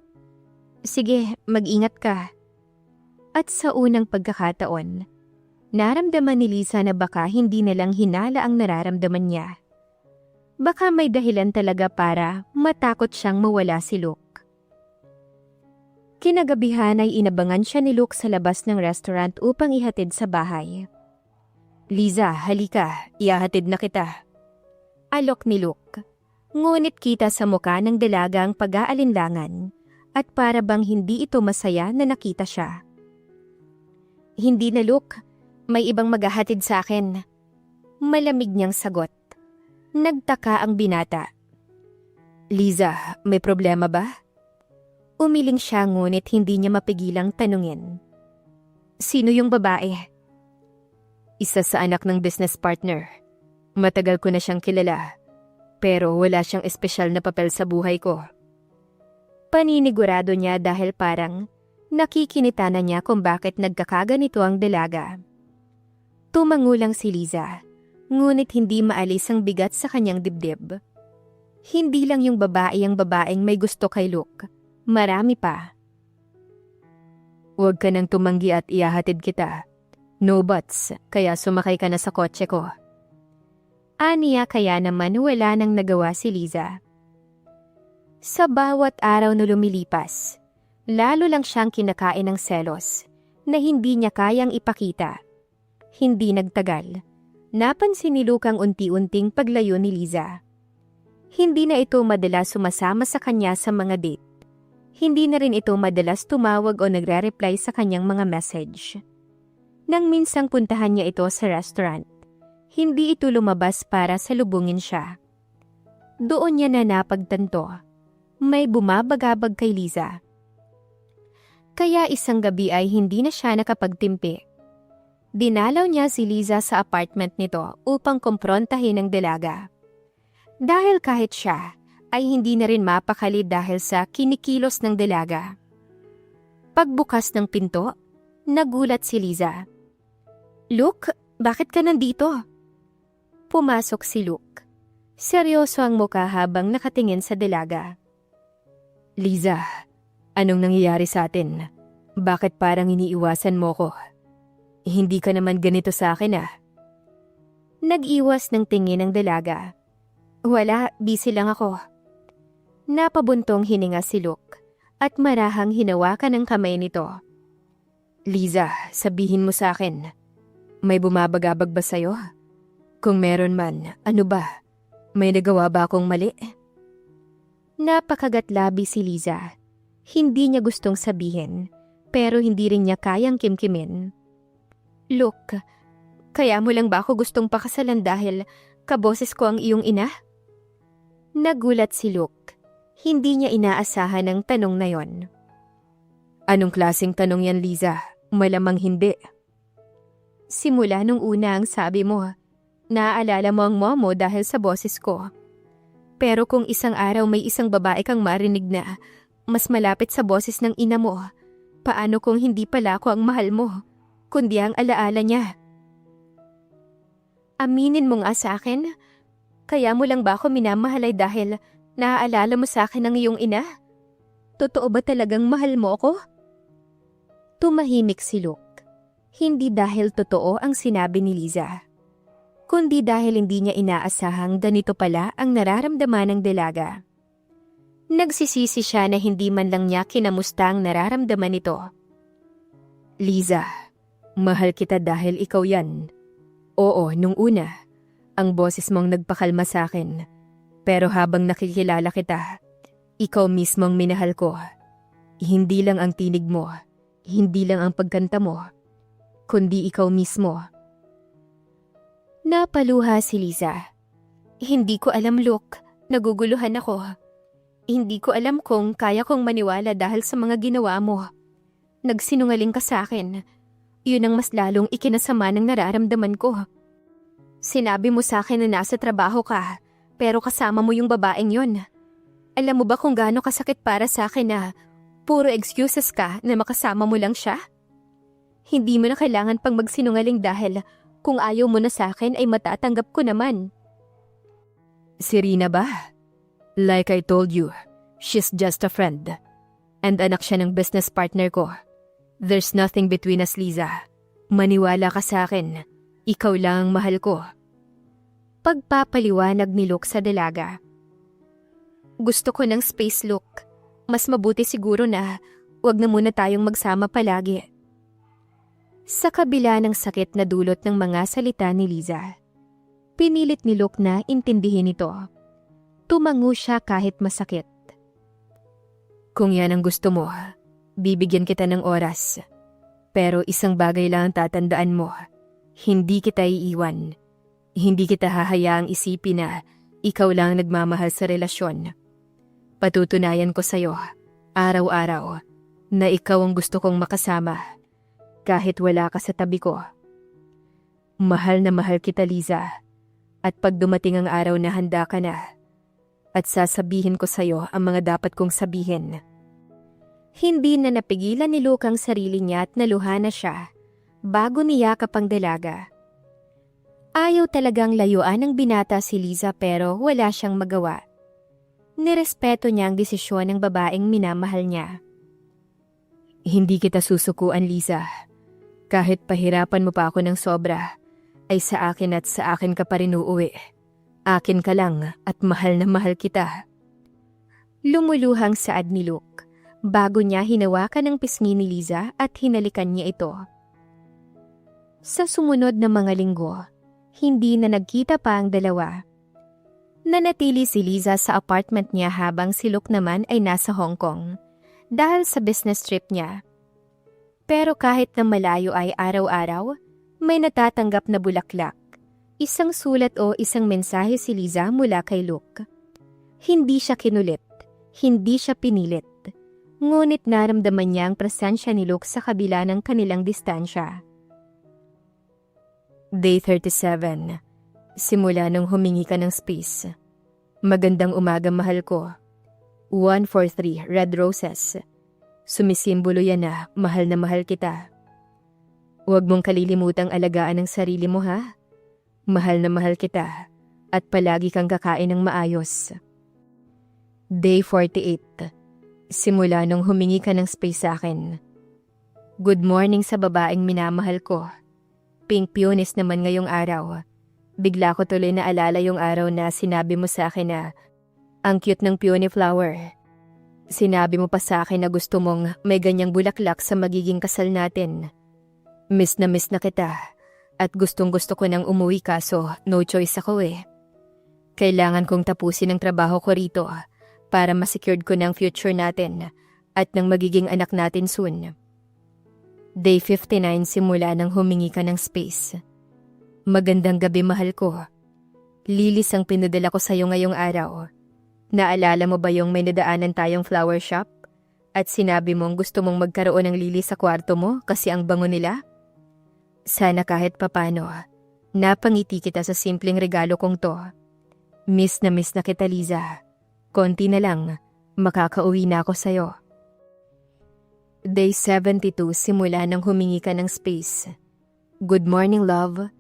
A: Sige, mag-ingat ka. At sa unang pagkakataon, naramdaman ni Liza na baka hindi na lang hinala ang nararamdaman niya. Baka may dahilan talaga para matakot siyang mawala si Luke. Kinagabihan ay inabangan siya ni Luke sa labas ng restaurant upang ihatid sa bahay. Liza, halika, ihahatid na kita. Alok ni Luke. Ngunit kita sa muka ng dalaga ang pag-aalinlangan at para bang hindi ito masaya na nakita siya. Hindi na, Luke. May ibang maghahatid sa akin. Malamig niyang sagot. Nagtaka ang binata. Liza, may problema ba? Umiling siya ngunit hindi niya mapigilang tanungin. Sino yung babae? Isa sa anak ng business partner. Matagal ko na siyang kilala. Pero wala siyang espesyal na papel sa buhay ko. Paninigurado niya dahil parang nakikinita na niya kung bakit nagkakaganito ang dalaga. Tumango lang si Liza, ngunit hindi maalis ang bigat sa kanyang dibdib. Hindi lang yung babae ang babaeng may gusto kay Luke. Marami pa. Huwag ka nang tumanggi at ihahatid kita. No buts, kaya sumakay ka na sa kotse ko. Aniya kaya naman wala nang nagawa si Liza. Sa bawat araw na lumilipas, lalo lang siyang kinakain ng selos na hindi niya kayang ipakita. Hindi nagtagal. Napansin ni Luke ang unti-unting paglayo ni Liza. Hindi na ito madalas sumasama sa kanya sa mga date. Hindi na rin ito madalas tumawag o nagre-reply sa kanyang mga message. Nang minsang puntahan niya ito sa restaurant, hindi ito lumabas para salubungin siya. Doon niya na napagtanto. May bumabagabag kay Liza. Kaya isang gabi ay hindi na siya nakapagtimpi. Dinalaw niya si Liza sa apartment nito upang kumprontahin ang dalaga. Dahil kahit siya ay hindi na rin mapakali dahil sa kinikilos ng dalaga. Pagbukas ng pinto, nagulat si Liza. Luke, bakit ka nandito? Pumasok si Luke. Seryoso ang mukha habang nakatingin sa dalaga. Liza, anong nangyayari sa atin? Bakit parang iniiwasan mo ko? Hindi ka naman ganito sa akin ah. Nag-iwas ng tingin ng dalaga. Wala, busy lang ako. Napabuntong hininga si Luke at marahang hinawakan ang kamay nito. Liza, sabihin mo sa akin, may bumabagabag ba sa'yo? Kung meron man, ano ba? May nagawa ba akong mali? Napakagatlabi si Liza. Hindi niya gustong sabihin, pero hindi rin niya kayang kimkimin. Look, kaya mo lang ba ako gustong pakasalan dahil kaboses ko ang iyong ina? Nagulat si Luke. Hindi niya inaasahan ang tanong na yon. Anong klaseng tanong yan, Liza? Malamang hindi. Simula nung una ang sabi mo, naaalala mo ang momo dahil sa boses ko. Pero kung isang araw may isang babae kang marinig na mas malapit sa boses ng ina mo, paano kung hindi pala ako ang mahal mo, kundi ang alaala niya? Aminin mo nga sa akin, kaya mo lang ba ako minamahalay dahil naaalala mo sa akin ang iyong ina? Totoo ba talagang mahal mo ako? Tumahimik si Luke. Hindi dahil totoo ang sinabi ni Liza, kundi dahil hindi niya inaasahang ganito pala ang nararamdaman ng dalaga. Nagsisisi siya na hindi man lang niya kinamusta ang nararamdaman nito. Liza, mahal kita dahil ikaw yan. Oo, nung una, ang boses mong nagpakalma sa akin. Pero habang nakikilala kita, ikaw mismong minahal ko. Hindi lang ang tinig mo, hindi lang ang pagkanta mo, kundi ikaw mismo. Napaluha si Liza. Hindi ko alam, Luke. Naguguluhan ako. Hindi ko alam kung kaya kong maniwala dahil sa mga ginawa mo. Nagsinungaling ka sa akin. Yun ang mas lalong ikinasama ng nararamdaman ko. Sinabi mo sa akin na nasa trabaho ka, pero kasama mo yung babaeng yun. Alam mo ba kung gaano kasakit para sa akin na puro excuses ka na makasama mo lang siya? Hindi mo na kailangan pang magsinungaling dahil kung ayaw mo na sa akin ay matatanggap ko naman.
B: Si Rina ba? Like I told you, she's just a friend. And anak siya ng business partner ko. There's nothing between us, Liza. Maniwala ka sa akin. Ikaw lang ang mahal ko.
A: Pagpapaliwanag ni Luke sa dalaga. Gusto ko ng space, Luke. Mas mabuti siguro na wag na muna tayong magsama palagi. Sa kabila ng sakit na dulot ng mga salita ni Liza, pinilit ni Luke na intindihin ito. Tumango siya kahit masakit.
B: Kung yan ang gusto mo, bibigyan kita ng oras. Pero isang bagay lang ang tatandaan mo. Hindi kita iiwan. Hindi kita hahayaang isipin na ikaw lang nagmamahal sa relasyon. Patutunayan ko sa'yo, araw-araw, na ikaw ang gusto kong makasama. Kahit wala ka sa tabi ko. Mahal na mahal kita, Liza. At pag dumating ang araw na handa ka na, at sasabihin ko sa'yo ang mga dapat kong sabihin.
A: Hindi na napigilan ni Luke ang sarili niya at naluha na siya bago niyakap ang dalaga. Ayaw talagang layuan ng binata si Liza pero wala siyang magawa. Nirespeto niya ang desisyon ng babaeng minamahal niya.
B: Hindi kita susukuan, Liza. Kahit pahirapan mo pa ako ng sobra, ay sa akin at sa akin ka pa rin uuwi. Akin ka lang at mahal na mahal kita.
A: Lumuluhang saad ni Luke bago niya hinawakan ang pisngi ni Liza at hinalikan niya ito. Sa sumunod na mga linggo, hindi na nagkita pa ang dalawa. Nanatili si Liza sa apartment niya habang si Luke naman ay nasa Hong Kong dahil sa business trip niya. Pero kahit na malayo ay araw-araw, may natatanggap na bulaklak. Isang sulat o isang mensahe si Liza mula kay Luke. Hindi siya kinulit, hindi siya pinilit. Ngunit naramdaman niya ang presensya ni Luke sa kabila ng kanilang distansya.
B: Day 37. Simula nung humingi ka ng space. Magandang umaga, mahal ko. 143 red roses. Sumisimbolo yan na mahal kita. Huwag mong kalilimutang alagaan ang sarili mo, ha? Mahal na mahal kita at palagi kang kakain ng maayos. Day 48. Simula nung humingi ka ng space sa akin. Good morning sa babaeng minamahal ko. Pink peonies naman ngayong araw. Bigla ko tuloy na alala yung araw na sinabi mo sa akin na ang cute ng peony flower. Sinabi mo pa sa akin na gusto mong may ganyang bulaklak sa magiging kasal natin. Miss na kita. At gustong-gusto ko nang umuwi kaso no choice ako eh. Kailangan kong tapusin ang trabaho ko rito para ma-secured ko ng future natin at ng magiging anak natin soon. Day 59 simula nang humingi ka ng space. Magandang gabi, mahal ko. Lilis ang pinadala ko sa'yo ngayong araw. Naalala mo ba yung may nadaanan tayong flower shop? At sinabi mong gusto mong magkaroon ng lilis sa kwarto mo kasi ang bango nila? Sana kahit papano, napangiti kita sa simpleng regalo kong to. Miss na kita, Liza. Konti na lang, makakauwi na ako sa'yo. Day 72 simula nang humingi ka ng space. Good morning, love.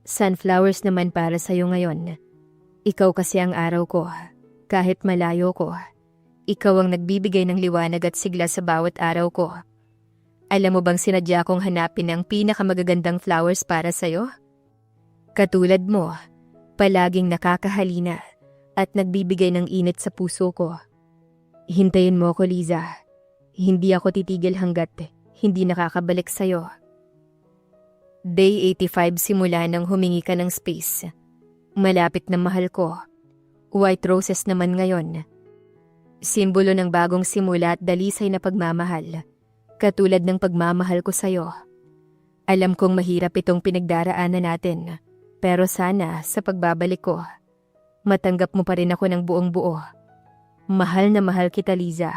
B: Sunflowers naman para sa'yo ngayon. Ikaw kasi ang araw ko, kahit malayo ko. Ikaw ang nagbibigay ng liwanag at sigla sa bawat araw ko. Alam mo bang sinadya kong hanapin ang pinakamagagandang flowers para sa'yo? Katulad mo, palaging nakakahalina at nagbibigay ng init sa puso ko. Hintayin mo ako, Liza. Hindi ako titigil hanggat hindi nakakabalik sa'yo. Day 85 simula nang humingi ka ng space. Malapit na mahal ko. White roses naman ngayon. Simbolo ng bagong simula at dalisay na pagmamahal. Katulad ng pagmamahal ko sa'yo. Alam kong mahirap itong pinagdaraanan natin. Pero sana sa pagbabalik ko, matanggap mo pa rin ako ng buong buo. Mahal na mahal kita, Liza.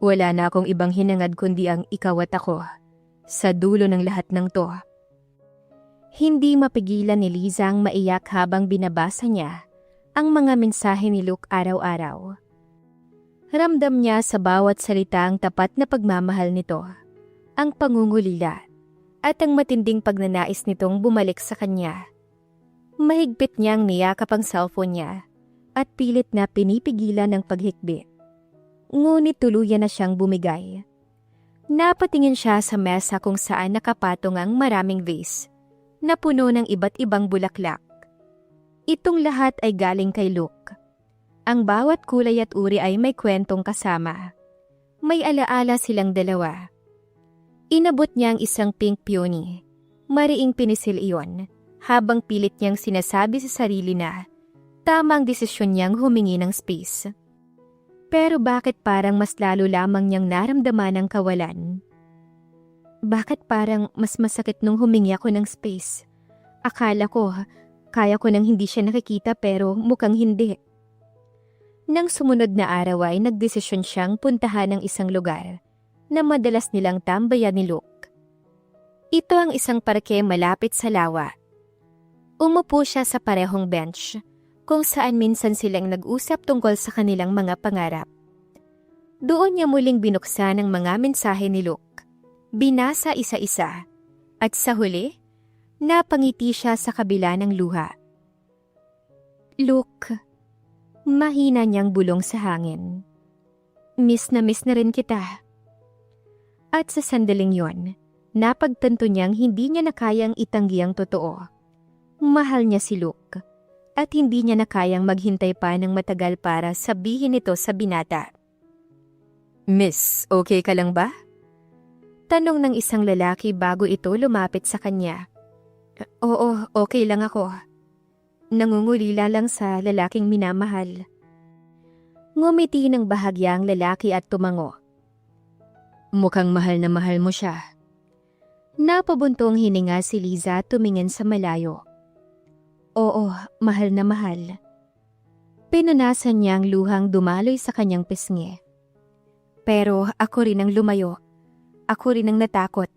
B: Wala na akong ibang hinangad kundi ang ikaw at ako. Sa dulo ng lahat ng to.
A: Hindi mapigilan ni Liza ang maiyak habang binabasa niya ang mga mensahe ni Luke araw-araw. Ramdam niya sa bawat salita ang tapat na pagmamahal nito, ang pangungulila, at ang matinding pagnanais nitong bumalik sa kanya. Mahigpit niyang niyakap ang cellphone niya at pilit na pinipigilan ng paghikbi. Ngunit tuluyan na siyang bumigay. Napatingin siya sa mesa kung saan nakapatong ang maraming vase na puno ng iba't ibang bulaklak. Itong lahat ay galing kay Luke. Ang bawat kulay at uri ay may kwentong kasama. May alaala silang dalawa. Inabot niya ang isang pink peony. Mariing pinisil iyon, habang pilit niyang sinasabi sa sarili na tamang desisyon niyang humingi ng space. Pero bakit parang mas lalo lamang niyang naramdaman ang kawalan? Bakit parang mas masakit nung humingi ako ng space? Akala ko, kaya ko nang hindi siya nakikita pero mukhang hindi. Nang sumunod na araw ay nagdesisyon siyang puntahan ng isang lugar na madalas nilang tambayan ni Luke. Ito ang isang parke malapit sa lawa. Umupo siya sa parehong bench kung saan minsan silang nag-usap tungkol sa kanilang mga pangarap. Doon niya muling binuksan ang mga mensahe ni Luke. Binasa isa-isa, at sa huli, napangiti siya sa kabila ng luha. Luke, mahina niyang bulong sa hangin. Miss na rin kita. At sa sandaling yon, napagtanto niyang hindi niya na kayang itanggi ang totoo. Mahal niya si Luke, at hindi niya na kayang maghintay pa ng matagal para sabihin ito sa binata.
B: Miss, okay ka lang ba?
A: Tanong ng isang lalaki bago ito lumapit sa kanya. Oo, okay lang ako. Nangungulila lang sa lalaking minamahal. Ngumiti ng bahagya ang lalaki at tumango.
B: Mukhang mahal na mahal mo siya.
A: Napabuntong hininga si Liza at tumingin sa malayo. Oo, mahal na mahal. Pinunasan niya ang luhang dumaloy sa kanyang pisngi. Pero ako rin ang lumayo. Ako rin ang natakot.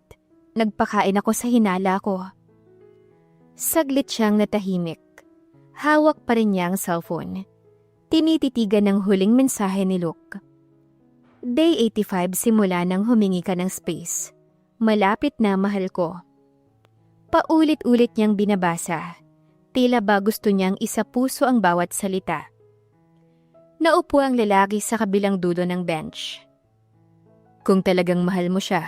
A: Nagpakain ako sa hinala ko. Saglit siyang natahimik. Hawak pa rin niya ang cellphone. Tinititigan ng huling mensahe ni Luke. Day 85 simula nang humingi ka ng space. Malapit na mahal ko. Paulit-ulit niyang binabasa. Tila ba gusto niyang isapuso ang bawat salita. Naupo ang lalaki sa kabilang dulo ng bench. Kung talagang mahal mo siya,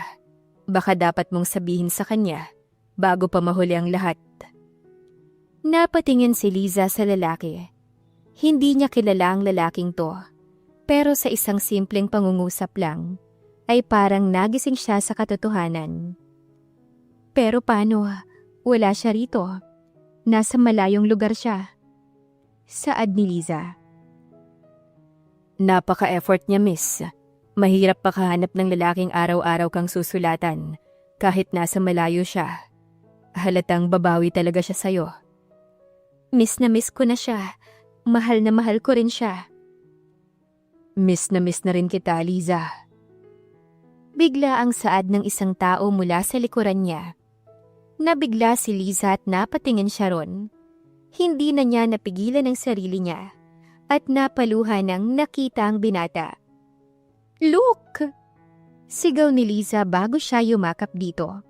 A: baka dapat mong sabihin sa kanya bago pa mahuli ang lahat. Napatingin si Liza sa lalaki. Hindi niya kilala ang lalaking to, pero sa isang simpleng pangungusap lang, ay parang nagising siya sa katotohanan. Pero paano? Wala siya rito. Nasa malayong lugar siya. Saad ni Liza.
B: Napaka-effort niya, miss. Mahirap pakahanap ng lalaking araw-araw kang susulatan, kahit nasa malayo siya. Halatang babawi talaga siya sa'yo.
A: Miss na miss ko na siya. Mahal na mahal ko rin siya.
B: Miss na rin kita, Liza.
A: Bigla ang saad ng isang tao mula sa likuran niya. Nabigla si Liza at napatingin siya ron. Hindi na niya napigilan ang sarili niya at napaluha nang nakita ang binata. Luke! Sigaw ni Liza bago siya yumakap dito.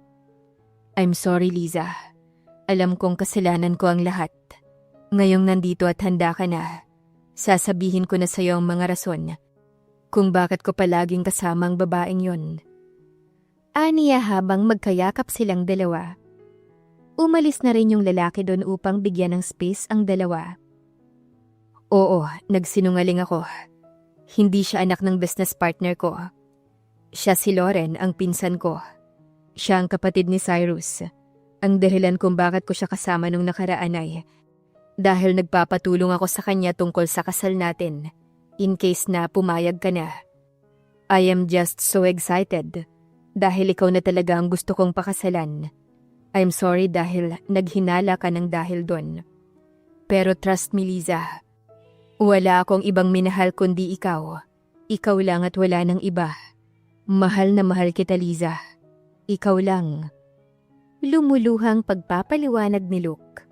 B: I'm sorry, Liza. Alam kong kasalanan ko ang lahat. Ngayong nandito at handa ka na, sasabihin ko na sa'yo ang mga rason kung bakit ko palaging kasama ang babaeng yon.
A: Aniya habang magkayakap silang dalawa. Umalis na rin yung lalaki doon upang bigyan ng space ang dalawa.
B: Oo, nagsinungaling ako. Hindi siya anak ng business partner ko. Siya si Lauren, ang pinsan ko. Siya ang kapatid ni Cyrus. Ang dahilan kung bakit ko siya kasama nung nakaraan ay dahil nagpapatulong ako sa kanya tungkol sa kasal natin, in case na pumayag ka na. I am just so excited, dahil ikaw na talaga ang gusto kong pakasalan. I'm sorry dahil naghinala ka ng dahil doon. Pero trust me, Liza. Wala akong ibang minahal kundi ikaw. Ikaw lang at wala nang iba. Mahal na mahal kita, Liza. Ikaw lang.
A: Lumuluhang pagpapaliwanag ni Luke.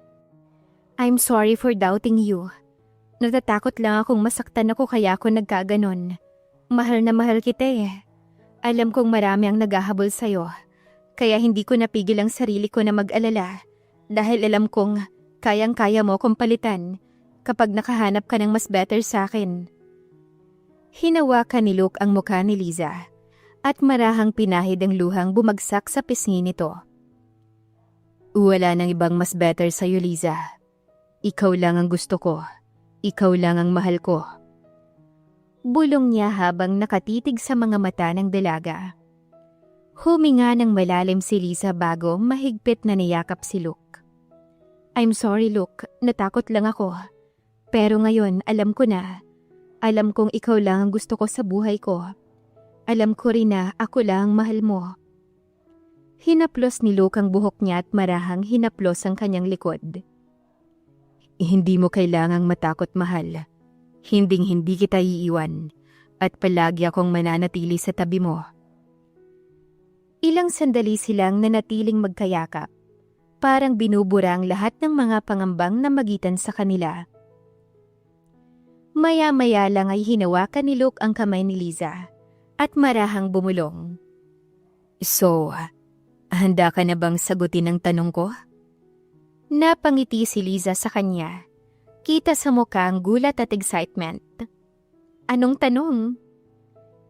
A: I'm sorry for doubting you. Natatakot lang akong masaktan ako kaya ako nagkaganon. Mahal na mahal kita eh. Alam kong marami ang naghahabol sa'yo. Kaya hindi ko napigil ang sarili ko na mag-alala. Dahil alam kong kayang-kaya mo kong palitan kapag nakahanap ka ng mas better sa akin. Hinawakan ni Luke ang mukha ni Liza at marahang pinahid ang luhang bumagsak sa pisngi nito.
B: Wala nang ibang mas better sa'yo, Liza. Ikaw lang ang gusto ko. Ikaw lang ang mahal ko.
A: Bulong niya habang nakatitig sa mga mata ng dalaga. Huminga ng malalim si Liza bago mahigpit na niyakap si Luke. I'm sorry, Luke. Natakot lang ako. Pero ngayon, alam ko na. Alam kong ikaw lang ang gusto ko sa buhay ko. Alam ko rin na ako lang ang mahal mo. Hinaplos ni Luke ang buhok niya at marahang hinaplos ang kanyang likod.
B: Hindi mo kailangang matakot, mahal. Hinding-hindi kita iiwan. At palagi akong mananatili sa tabi mo.
A: Ilang sandali silang nanatiling magkayakap. Parang binubura ang lahat ng mga pangambang na magitan sa kanila. Maya-maya lang ay hinawakan ni Luke ang kamay ni Liza at marahang bumulong.
B: So, handa ka na bang sagutin ang tanong ko?
A: Napangiti si Liza sa kanya. Kita sa mukha ang gulat at excitement. Anong tanong?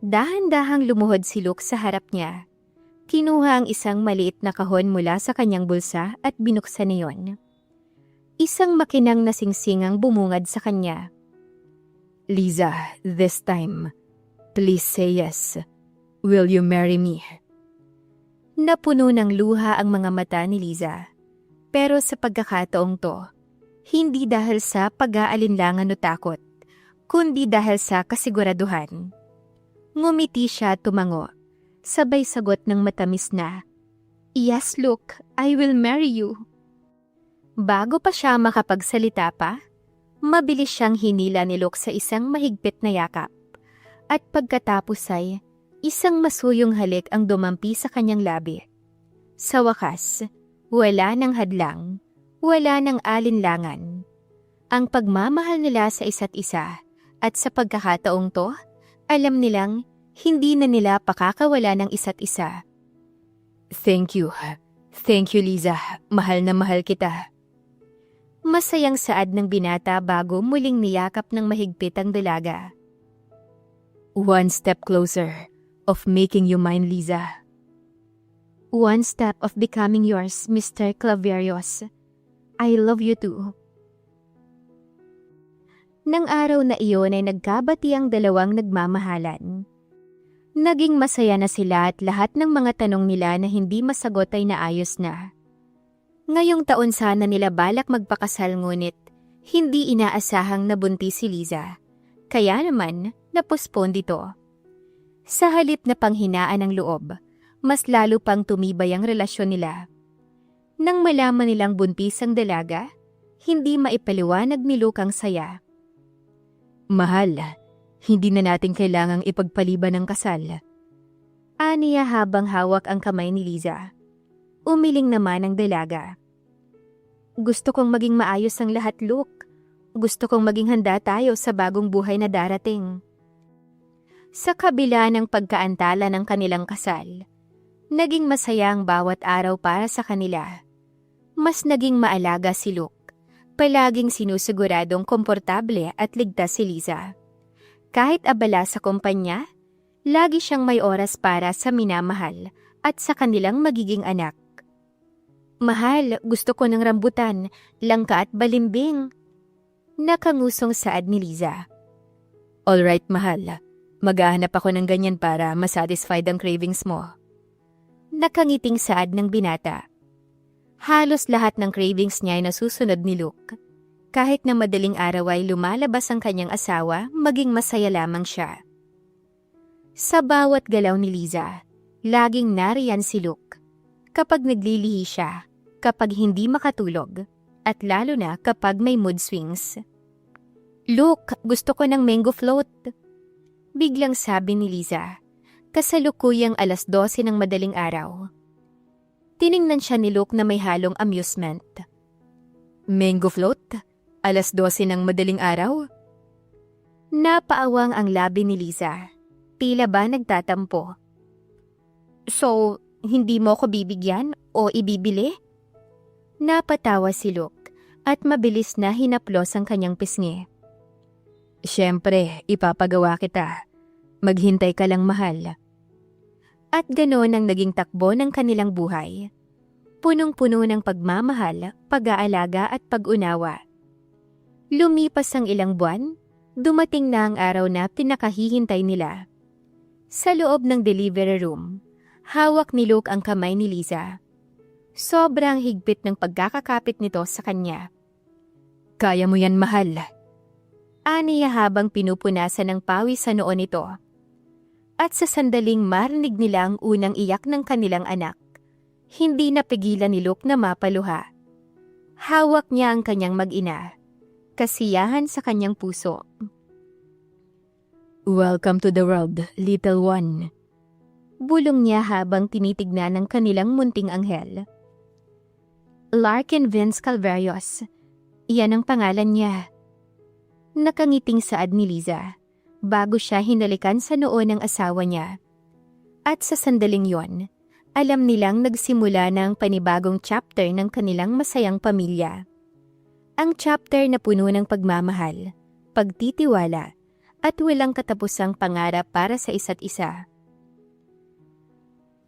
A: Dahan-dahang lumuhod si Luke sa harap niya. Kinuha ang isang maliit na kahon mula sa kanyang bulsa at binuksan niyon. Isang makinang na singsing ang bumungad sa kanya.
B: Liza, this time, please say yes. Will you marry me?
A: Napuno ng luha ang mga mata ni Liza. Pero sa pagkakataong to, hindi dahil sa pag-aalinlangan o takot, kundi dahil sa kasiguraduhan. Ngumiti siya at tumango, sabay sagot ng matamis na, Yes, Luke, I will marry you. Bago pa siya makapagsalita pa, mabilis siyang hinila ni Luke sa isang mahigpit na yakap. At pagkatapos ay, isang masuyong halik ang dumampi sa kanyang labi. Sa wakas, wala ng hadlang, wala ng alinlangan. Ang pagmamahal nila sa isa't isa at sa pagkakataong to, alam nilang hindi na nila pakakawala ng isa't isa.
B: Thank you. Thank you, Liza. Mahal na mahal kita.
A: Masayang saad ng binata bago muling niyakap ng mahigpit ang dalaga.
B: One step closer of making you mine, Liza.
A: One step of becoming yours, Mr. Claverios. I love you too. Nang araw na iyon ay nagkabati ang dalawang nagmamahalan. Naging masaya na sila at lahat ng mga tanong nila na hindi masagot ay naayos na. Ngayong taon sana nila balak magpakasal ngunit hindi inaasahang nabuntis si Liza. Kaya naman, napospon dito. Sa halip na panghinaan ng loob, mas lalo pang tumibay ang relasyon nila. Nang malaman nilang buntis ang dalaga, hindi maipaliwanag ni Luke ang saya.
B: Mahal, hindi na natin kailangang ipagpaliban ng kasal.
A: Aniya habang hawak ang kamay ni Liza. Umiling naman ang dalaga. Gusto kong maging maayos ang lahat, Luke. Gusto kong maging handa tayo sa bagong buhay na darating. Sa kabila ng pagkaantala ng kanilang kasal, naging masaya ang bawat araw para sa kanila. Mas naging maalaga si Luke. Palaging sinusiguradong komportable at ligtas si Liza. Kahit abala sa kumpanya, lagi siyang may oras para sa minamahal at sa kanilang magiging anak. Mahal, gusto ko ng rambutan, langka at balimbing. Nakangusong saad ni Liza.
B: Alright, mahal. Maghahanap ako ng ganyan para masatisfied ang cravings mo.
A: Nakangiting saad ng binata. Halos lahat ng cravings niya ay nasusunod ni Luke. Kahit na madaling araw ay lumalabas ang kanyang asawa, maging masaya lamang siya. Sa bawat galaw ni Liza, laging nariyan si Luke. Kapag naglilihi siya, kapag hindi makatulog, at lalo na kapag may mood swings. Look, gusto ko ng mango float. Biglang sabi ni Liza, kasalukuyang 12:00 ng madaling araw. Tiningnan siya ni Luke na may halong amusement.
B: Mango float? 12:00 ng madaling araw?
A: Napaawang ang labi ni Liza. Tila ba nagtatampo? So, hindi mo ko bibigyan o ibibili? Napatawa si Luke at mabilis na hinaplos ang kanyang pisngi.
B: Siyempre, ipapagawa kita. Maghintay ka lang, mahal.
A: At ganoon ang naging takbo ng kanilang buhay. Punong-puno ng pagmamahal, pag-aalaga at pag-unawa. Lumipas ang ilang buwan, dumating na ang araw na pinakahihintay nila. Sa loob ng delivery room, hawak ni Luke ang kamay ni Liza. Sobrang higpit ng pagkakakapit nito sa kanya.
B: Kaya mo yan, mahal.
A: Aniya habang pinupunasan ng pawis sa noo nito. At sa sandaling marinig nila ang unang iyak ng kanilang anak, hindi napigilan ni Luke na mapaluha. Hawak niya ang kanyang mag-ina, kasiyahan sa kanyang puso.
B: Welcome to the world, little one.
A: Bulong niya habang tinitignan ng kanilang munting anghel. Larkin Vince Calverios. Iyan ang pangalan niya. Nakangiting saad ni Liza bago siya hinalikan sa noo ng asawa niya. At sa sandaling yon, alam nilang nagsimula na ang panibagong chapter ng kanilang masayang pamilya. Ang chapter na puno ng pagmamahal, pagtitiwala, at walang katapusang pangarap para sa isa't isa.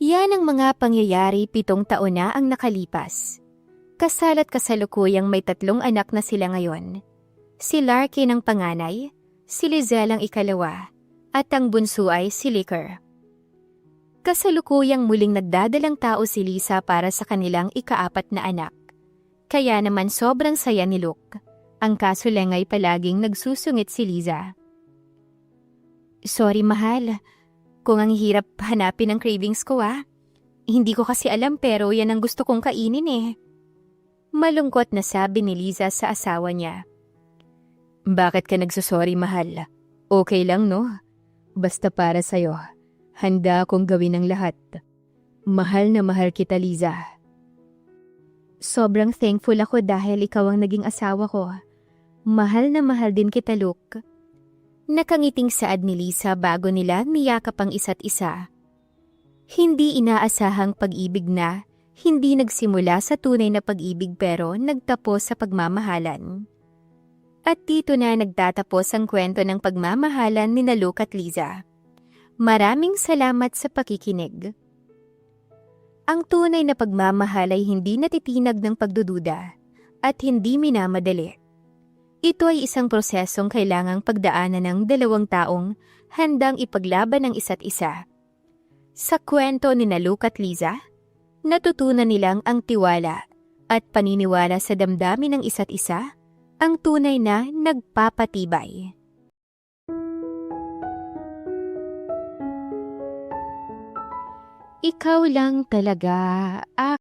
A: Yan ang mga pangyayari 7 taon na ang nakalipas. Kasal at kasalukuyang may 3 anak na sila ngayon. Si Larkin ang panganay, si Lizelle ang ikalawa, at ang bunso ay si Licker. Kasalukuyang muling nagdadalang tao si Lisa para sa kanilang ika-4 na anak. Kaya naman sobrang saya ni Luke. Ang kaso lang ay palaging nagsusungit si Liza. Sorry mahal, kung ang hirap hanapin ang cravings ko Hindi ko kasi alam pero yan ang gusto kong kainin Malungkot na sabi ni Liza sa asawa niya.
B: Bakit ka nagsusorry, mahal? Okay lang, no? Basta para sa'yo. Handa akong gawin ang lahat. Mahal na mahal kita, Liza.
A: Sobrang thankful ako dahil ikaw ang naging asawa ko. Mahal na mahal din kita, Luke. Nakangiting saad ni Lisa bago nila niyakap ang isa't isa. Hindi inaasahang pag-ibig na, hindi nagsimula sa tunay na pag-ibig pero nagtapos sa pagmamahalan. At dito na nagtatapos ang kwento ng pagmamahalan ni Luke at Liza. Maraming salamat sa pakikinig. Ang tunay na pagmamahal ay hindi natitinag ng pagdududa at hindi minamadali. Ito ay isang prosesong kailangang pagdaanan ng 2 taong handang ipaglaban ang isa't isa. Sa kwento ni Luke at Liza, natutunan nilang ang tiwala at paniniwala sa damdamin ng isa't isa ang tunay na nagpapatibay. Ikaw lang talaga